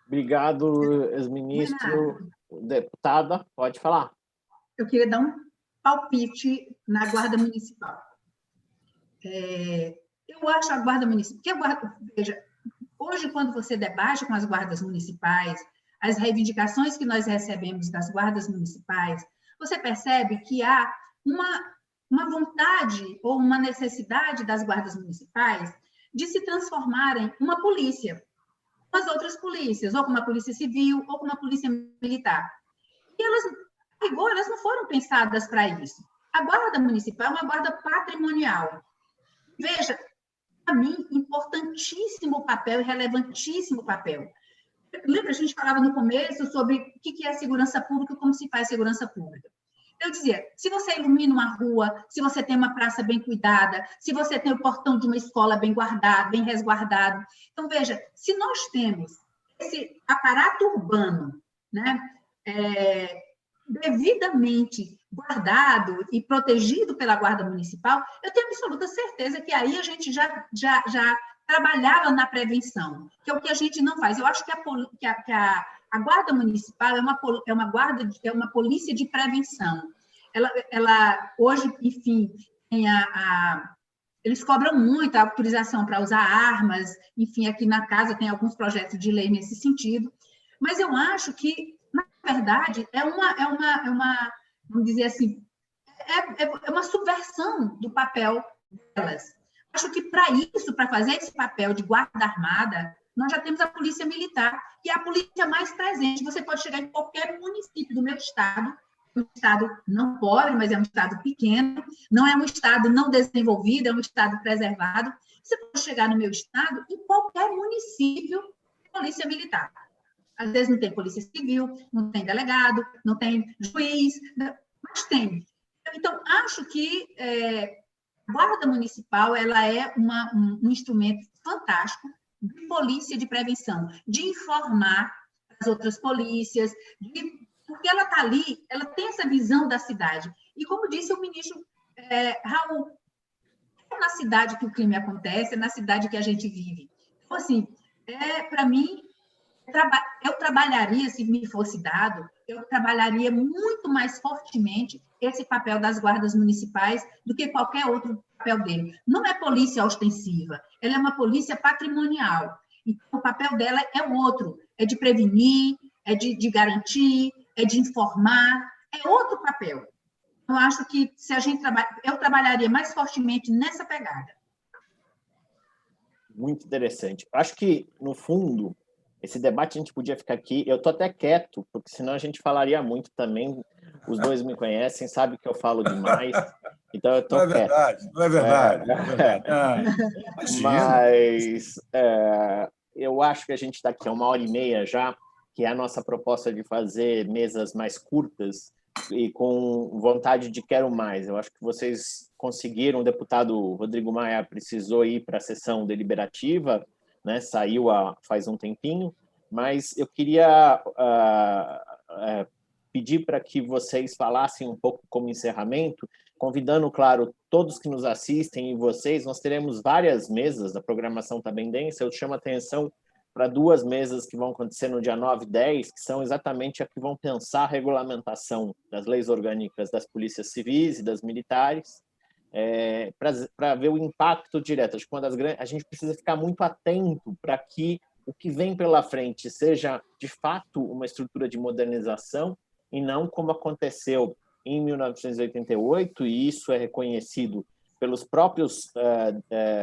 Obrigado, ex-ministro. Deputada, pode falar. Eu queria dar um palpite na Guarda Municipal. Eu acho a Guarda Municipal... Veja, hoje, quando você debate com as guardas municipais, as reivindicações que nós recebemos das guardas municipais, você percebe que há uma vontade ou uma necessidade das guardas municipais de se transformarem uma polícia, com as outras polícias, ou com uma polícia civil, ou com uma polícia militar. E elas não foram pensadas para isso. A guarda municipal é uma guarda patrimonial. Veja, para mim, importantíssimo papel e relevantíssimo papel. Lembra, a gente falava no começo sobre o que é segurança pública, como se faz segurança pública. Eu dizia, se você ilumina uma rua, se você tem uma praça bem cuidada, se você tem o portão de uma escola bem guardado, bem resguardado. Então, veja, se nós temos esse aparato urbano, né, devidamente guardado e protegido pela Guarda Municipal, eu tenho absoluta certeza que aí a gente já trabalhava na prevenção, que é o que a gente não faz. Eu acho que a Guarda Municipal é uma polícia de prevenção. ela hoje, enfim, tem eles cobram muito a autorização para usar armas, enfim, aqui na casa tem alguns projetos de lei nesse sentido, mas eu acho que, na verdade, vamos dizer assim, é uma subversão do papel delas. Acho que para isso, para fazer esse papel de guarda armada, nós já temos a polícia militar, que é a polícia mais presente. Você pode chegar em qualquer município do meu estado, um estado não pobre, mas é um estado pequeno, não é um estado não desenvolvido, é um estado preservado. Você pode chegar no meu estado, em qualquer município, polícia militar. Às vezes não tem polícia civil, não tem delegado, não tem juiz, mas tem. Então, acho que a Guarda Municipal ela é um instrumento fantástico de polícia de prevenção, de informar as outras polícias, porque ela está ali, ela tem essa visão da cidade. E como disse o ministro Raul, é na cidade que o crime acontece, é na cidade que a gente vive. Então, assim, para mim, eu trabalharia, se me fosse dado, eu trabalharia muito mais fortemente esse papel das guardas municipais do que qualquer outro papel dele. Não é polícia ostensiva, ela é uma polícia patrimonial. Então, o papel dela é outro, é de prevenir, é de garantir, é de informar, é outro papel. Eu acho que se a gente eu trabalharia mais fortemente nessa pegada. Muito interessante. Acho que, no fundo, esse debate a gente podia ficar aqui. Eu estou até quieto, porque senão a gente falaria muito também. Os dois me conhecem, sabem que eu falo demais. Então, eu estou quieto. Não é verdade. Não é verdade. Mas eu acho que a gente está aqui há 1h30 já, que é a nossa proposta de fazer mesas mais curtas e com vontade de quero mais. Eu acho que vocês conseguiram. O deputado Rodrigo Maia precisou ir para a sessão deliberativa, né? Saiu faz um tempinho, mas eu queria pedir para que vocês falassem um pouco como encerramento, convidando, claro, todos que nos assistem e vocês. Nós teremos várias mesas, a programação está bem densa. Eu chamo a atenção para 2 mesas que vão acontecer no dia 9 e 10, que são exatamente a que vão pensar a regulamentação das leis orgânicas das polícias civis e das militares, para ver o impacto direto. Acho que a gente precisa ficar muito atento para que o que vem pela frente seja, de fato, uma estrutura de modernização e não como aconteceu em 1988, e isso é reconhecido pelos próprios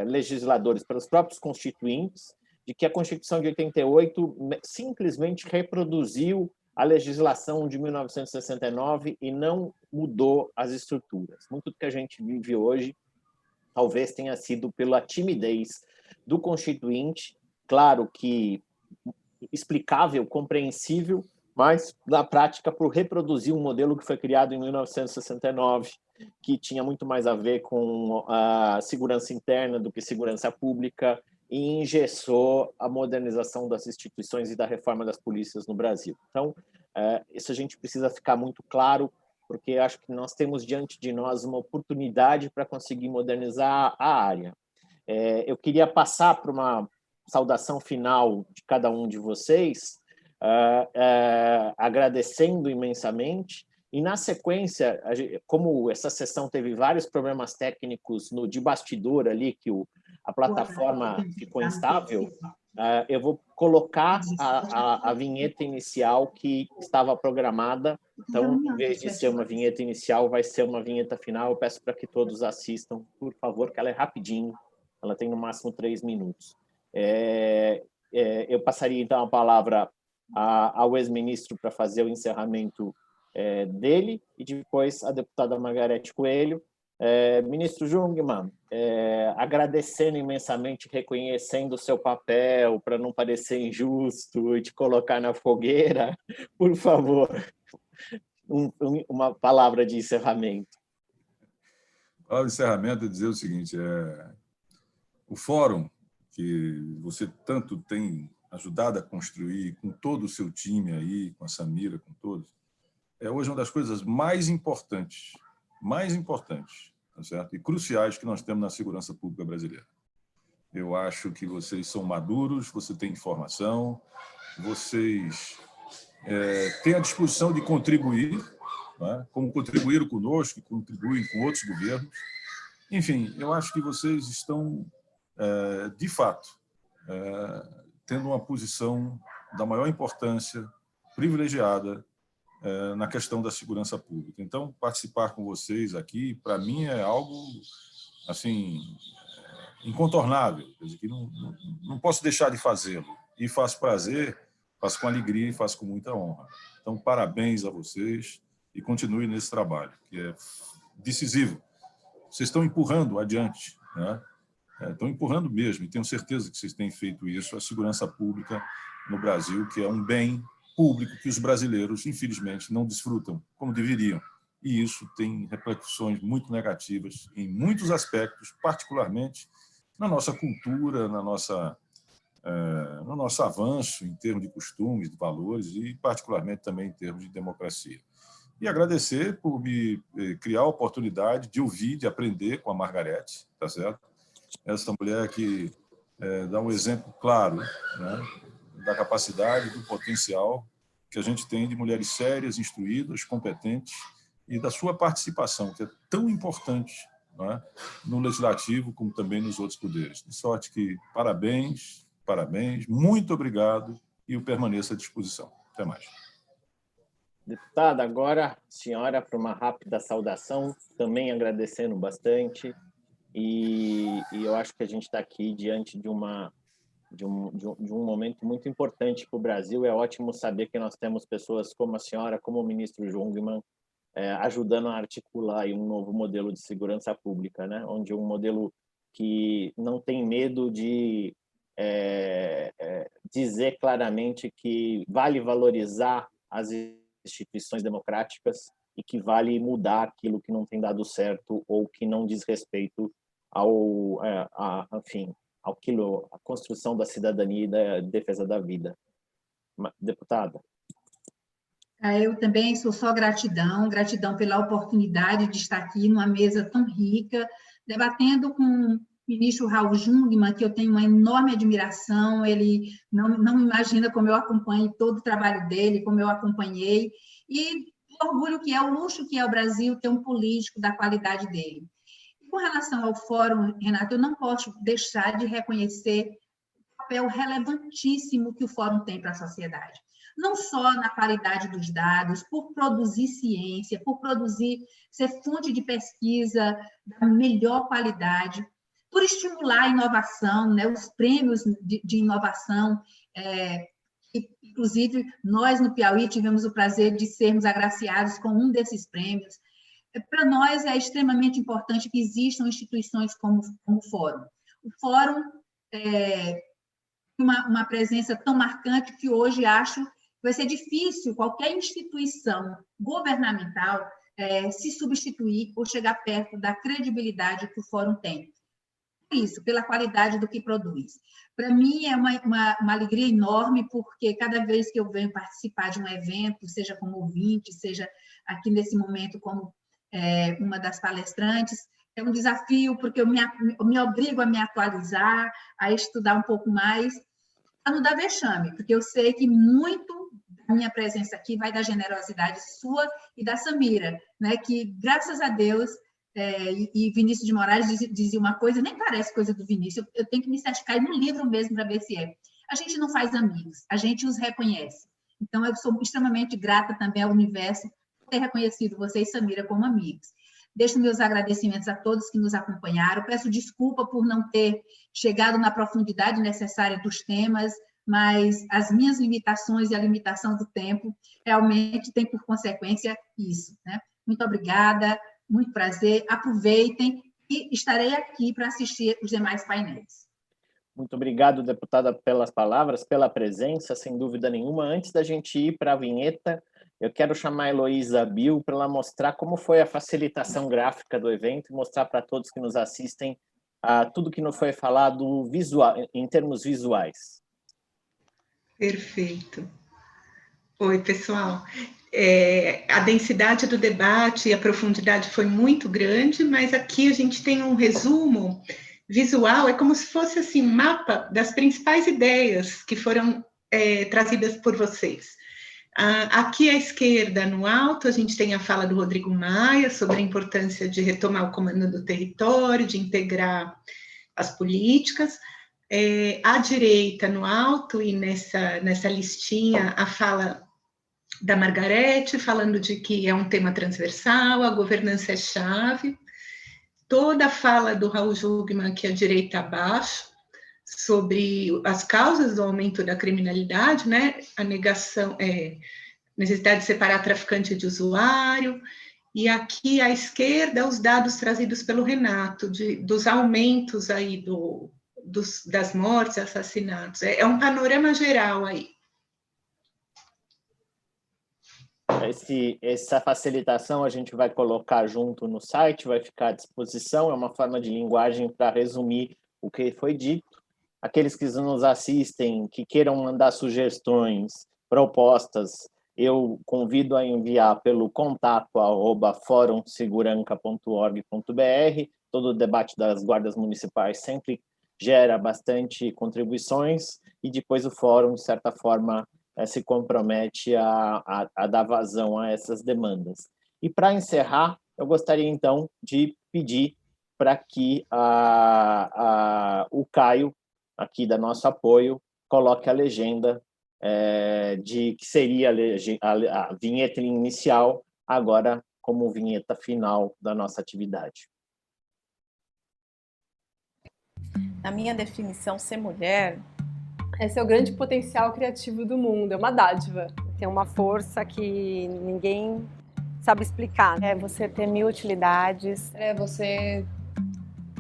legisladores, pelos próprios constituintes, de que a Constituição de 88 simplesmente reproduziu a legislação de 1969 e não mudou as estruturas. Muito do que a gente vive hoje talvez tenha sido pela timidez do Constituinte, claro que explicável, compreensível, mas, na prática, por reproduzir um modelo que foi criado em 1969, que tinha muito mais a ver com a segurança interna do que segurança pública, e engessou a modernização das instituições e da reforma das polícias no Brasil. Então, isso a gente precisa ficar muito claro, porque acho que nós temos diante de nós uma oportunidade para conseguir modernizar a área. Eu queria passar para uma saudação final de cada um de vocês, agradecendo imensamente, e na sequência, como essa sessão teve vários problemas técnicos de bastidor ali, que a plataforma ficou instável, eu vou colocar a vinheta inicial que estava programada. Então, em vez de ser uma vinheta inicial, vai ser uma vinheta final. Eu peço para que todos assistam, por favor, que ela é rapidinho, ela tem no máximo 3 minutos. Eu passaria, então, a palavra ao ex-ministro para fazer o encerramento dele, e depois a deputada Margarete Coelho. Ministro Jungmann, agradecendo imensamente, reconhecendo o seu papel, para não parecer injusto e te colocar na fogueira, por favor, uma palavra de encerramento. A palavra de encerramento é dizer o seguinte: o fórum que você tanto tem ajudado a construir com todo o seu time aí, com a Samira, com todos, é hoje uma das coisas mais importantes, tá certo? E cruciais que nós temos na segurança pública brasileira. Eu acho que vocês são maduros, você tem informação, vocês têm a disposição de contribuir, não é? Como contribuíram conosco, e contribuem com outros governos. Enfim, eu acho que vocês estão, de fato, tendo uma posição da maior importância, privilegiada, na questão da segurança pública. Então, participar com vocês aqui, para mim, é algo assim, incontornável. Quer dizer, que não posso deixar de fazê-lo. E faço prazer, faço com alegria e faço com muita honra. Então, parabéns a vocês e continue nesse trabalho, que é decisivo. Vocês estão empurrando adiante, né? Estão empurrando mesmo, e tenho certeza que vocês têm feito isso, a segurança pública no Brasil, que é um bem público que os brasileiros, infelizmente, não desfrutam como deveriam. E isso tem repercussões muito negativas em muitos aspectos, particularmente na nossa cultura, no nosso avanço em termos de costumes, de valores e, particularmente, também em termos de democracia. E agradecer por me criar a oportunidade de ouvir, de aprender com a Margarete, tá certo? Essa mulher que dá um exemplo claro, né, da capacidade, do potencial que a gente tem de mulheres sérias, instruídas, competentes, e da sua participação, que é tão importante, né, no Legislativo como também nos outros poderes. De sorte que, parabéns, parabéns, muito obrigado, e eu permaneço à disposição. Até mais. Deputada, agora, senhora, para uma rápida saudação, também agradecendo bastante, e eu acho que a gente está aqui diante de um momento muito importante para o Brasil. É ótimo saber que nós temos pessoas como a senhora, como o ministro Jungmann, ajudando a articular aí um novo modelo de segurança pública, né? Onde um modelo que não tem medo de dizer claramente que vale valorizar as instituições democráticas e que vale mudar aquilo que não tem dado certo ou que não diz respeito enfim, à construção da cidadania e da defesa da vida. Deputada. Eu também sou só gratidão pela oportunidade de estar aqui numa mesa tão rica, debatendo com o ministro Raul Jungmann, que eu tenho uma enorme admiração. Ele não imagina como eu acompanho todo o trabalho dele, como eu acompanhei, e o orgulho que é, o luxo que é o Brasil ter um político da qualidade dele. E com relação ao fórum, Renato, eu não posso deixar de reconhecer o papel relevantíssimo que o fórum tem para a sociedade. Não só na qualidade dos dados, por produzir ciência, por ser fonte de pesquisa da melhor qualidade, por estimular a inovação, né, os prêmios de inovação, inclusive nós no Piauí tivemos o prazer de sermos agraciados com um desses prêmios. Para nós é extremamente importante que existam instituições como o Fórum. O Fórum tem uma presença tão marcante que hoje acho que vai ser difícil qualquer instituição governamental se substituir ou chegar perto da credibilidade que o Fórum tem. Por isso, pela qualidade do que produz. Para mim, é uma alegria enorme, porque cada vez que eu venho participar de um evento, seja como ouvinte, seja aqui nesse momento como uma das palestrantes, é um desafio, porque eu me obrigo a me atualizar, a estudar um pouco mais, para não dar vexame, porque eu sei que muito da minha presença aqui vai da generosidade sua e da Samira, né, que, graças a Deus, e Vinícius de Moraes dizia uma coisa, nem parece coisa do Vinícius, eu tenho que me certificar no livro mesmo para ver se é. A gente não faz amigos, a gente os reconhece. Então, eu sou extremamente grata também ao universo por ter reconhecido você e Samira como amigos. Deixo meus agradecimentos a todos que nos acompanharam. Peço desculpa por não ter chegado na profundidade necessária dos temas, mas as minhas limitações e a limitação do tempo realmente tem por consequência isso, né? Muito obrigada, muito prazer, aproveitem e estarei aqui para assistir os demais painéis. Muito obrigado, deputada, pelas palavras, pela presença, sem dúvida nenhuma. Antes da gente ir para a vinheta, eu quero chamar a Heloísa Bill para ela mostrar como foi a facilitação gráfica do evento e mostrar para todos que nos assistem tudo que não foi falado em termos visuais. Perfeito. Oi, pessoal. A densidade do debate e a profundidade foi muito grande, mas aqui a gente tem um resumo visual, é como se fosse assim, um mapa das principais ideias que foram trazidas por vocês. Aqui à esquerda, no alto, a gente tem a fala do Rodrigo Maia sobre a importância de retomar o comando do território, de integrar as políticas. À direita, no alto, e nessa listinha, a fala da Margarete, falando de que é um tema transversal, a governança é chave. Toda a fala do Raul Jungmann, que é à direita abaixo, sobre as causas do aumento da criminalidade, né? A negação, necessidade de separar traficante de usuário, e aqui à esquerda os dados trazidos pelo Renato, dos aumentos aí das mortes, assassinatos. É um panorama geral aí. Essa facilitação a gente vai colocar junto no site, vai ficar à disposição, é uma forma de linguagem para resumir o que foi dito. Aqueles que nos assistem, que queiram mandar sugestões, propostas, eu convido a enviar pelo contato@forumseguranca.org.br. Todo o debate das guardas municipais sempre gera bastante contribuições e depois o fórum, de certa forma, se compromete a dar vazão a essas demandas. E para encerrar, eu gostaria então de pedir para que o Caio, aqui da nosso apoio, coloque a legenda de que seria a vinheta inicial, agora como vinheta final da nossa atividade. Na minha definição, ser mulher é ser o grande potencial criativo do mundo, é uma dádiva. Tem uma força que ninguém sabe explicar. É você ter mil utilidades. É você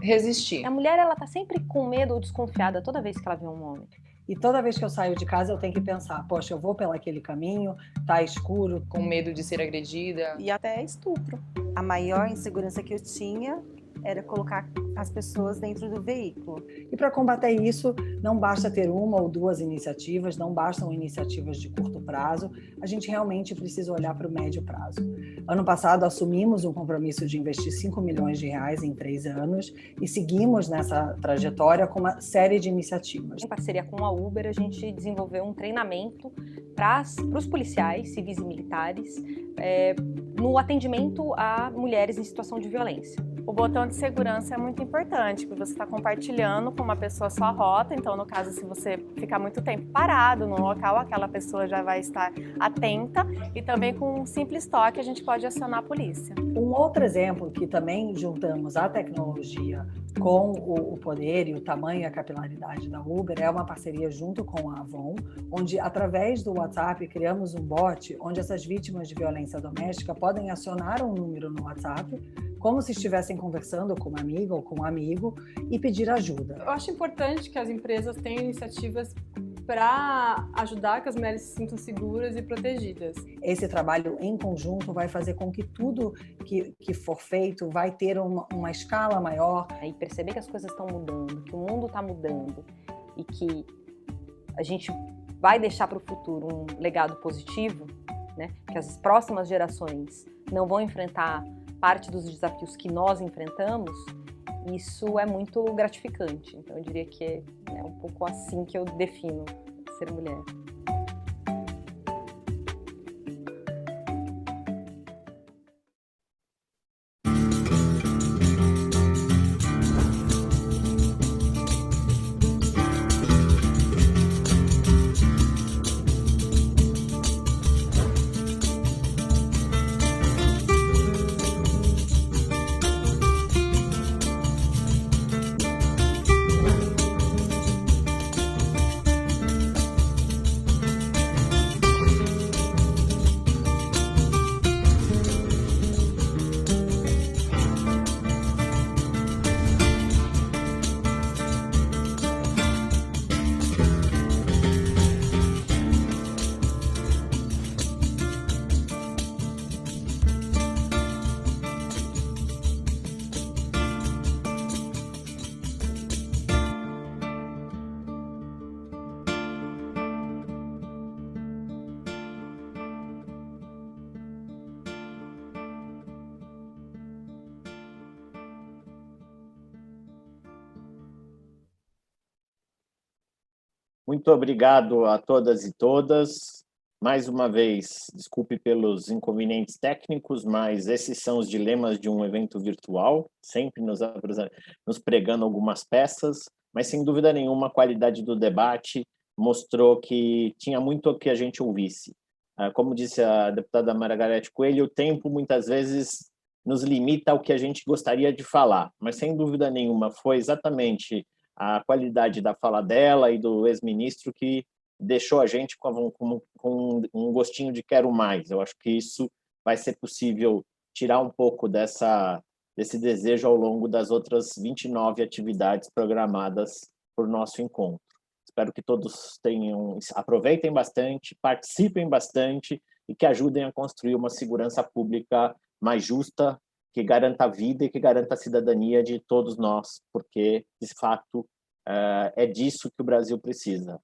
resistir. A mulher, ela tá sempre com medo ou desconfiada toda vez que ela vê um homem. E toda vez que eu saio de casa, eu tenho que pensar, poxa, eu vou pelo aquele caminho, tá escuro. Com medo de ser agredida. E até estupro. A maior insegurança que eu tinha era colocar as pessoas dentro do veículo. E para combater isso, não basta ter uma ou duas iniciativas, não bastam iniciativas de curto prazo, a gente realmente precisa olhar para o médio prazo. Ano passado, assumimos um compromisso de investir 5 milhões de reais em 3 anos e seguimos nessa trajetória com uma série de iniciativas. Em parceria com a Uber, a gente desenvolveu um treinamento para os policiais, civis e militares, no atendimento a mulheres em situação de violência. O botão de segurança é muito importante, porque você está compartilhando com uma pessoa a sua rota, então no caso, se você ficar muito tempo parado no local, aquela pessoa já vai estar atenta, e também com um simples toque a gente pode acionar a polícia. Um outro exemplo que também juntamos a tecnologia com o poder e o tamanho e a capilaridade da Uber é uma parceria junto com a Avon, onde através do WhatsApp criamos um bot onde essas vítimas de violência doméstica podem acionar um número no WhatsApp, como se estivessem conversando com uma amiga ou com um amigo e pedir ajuda. Eu acho importante que as empresas tenham iniciativas para ajudar que as mulheres se sintam seguras e protegidas. Esse trabalho em conjunto vai fazer com que tudo que for feito vai ter uma escala maior. E perceber que as coisas estão mudando, que o mundo está mudando e que a gente vai deixar para o futuro um legado positivo, né? Que as próximas gerações não vão enfrentar parte dos desafios que nós enfrentamos, isso é muito gratificante. Então, eu diria que é um pouco assim que eu defino ser mulher. Muito obrigado a todas e todas. Mais uma vez, desculpe pelos inconvenientes técnicos, mas esses são os dilemas de um evento virtual, sempre nos pregando algumas peças, mas sem dúvida nenhuma a qualidade do debate mostrou que tinha muito o que a gente ouvisse. Como disse a deputada Margarete Coelho, o tempo muitas vezes nos limita ao que a gente gostaria de falar, mas sem dúvida nenhuma foi exatamente a qualidade da fala dela e do ex-ministro que deixou a gente com um gostinho de quero mais. Eu acho que isso vai ser possível tirar um pouco desse desejo ao longo das outras 29 atividades programadas por nosso encontro. Espero que todos aproveitem bastante, participem bastante e que ajudem a construir uma segurança pública mais justa, que garanta a vida e que garanta a cidadania de todos nós, porque, de fato, é disso que o Brasil precisa.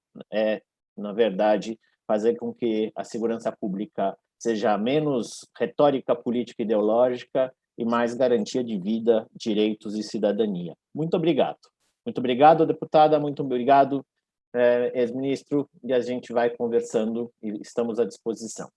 Na verdade, fazer com que a segurança pública seja menos retórica política ideológica e mais garantia de vida, direitos e cidadania. Muito obrigado. Muito obrigado, deputada, muito obrigado, ex-ministro, e a gente vai conversando e estamos à disposição.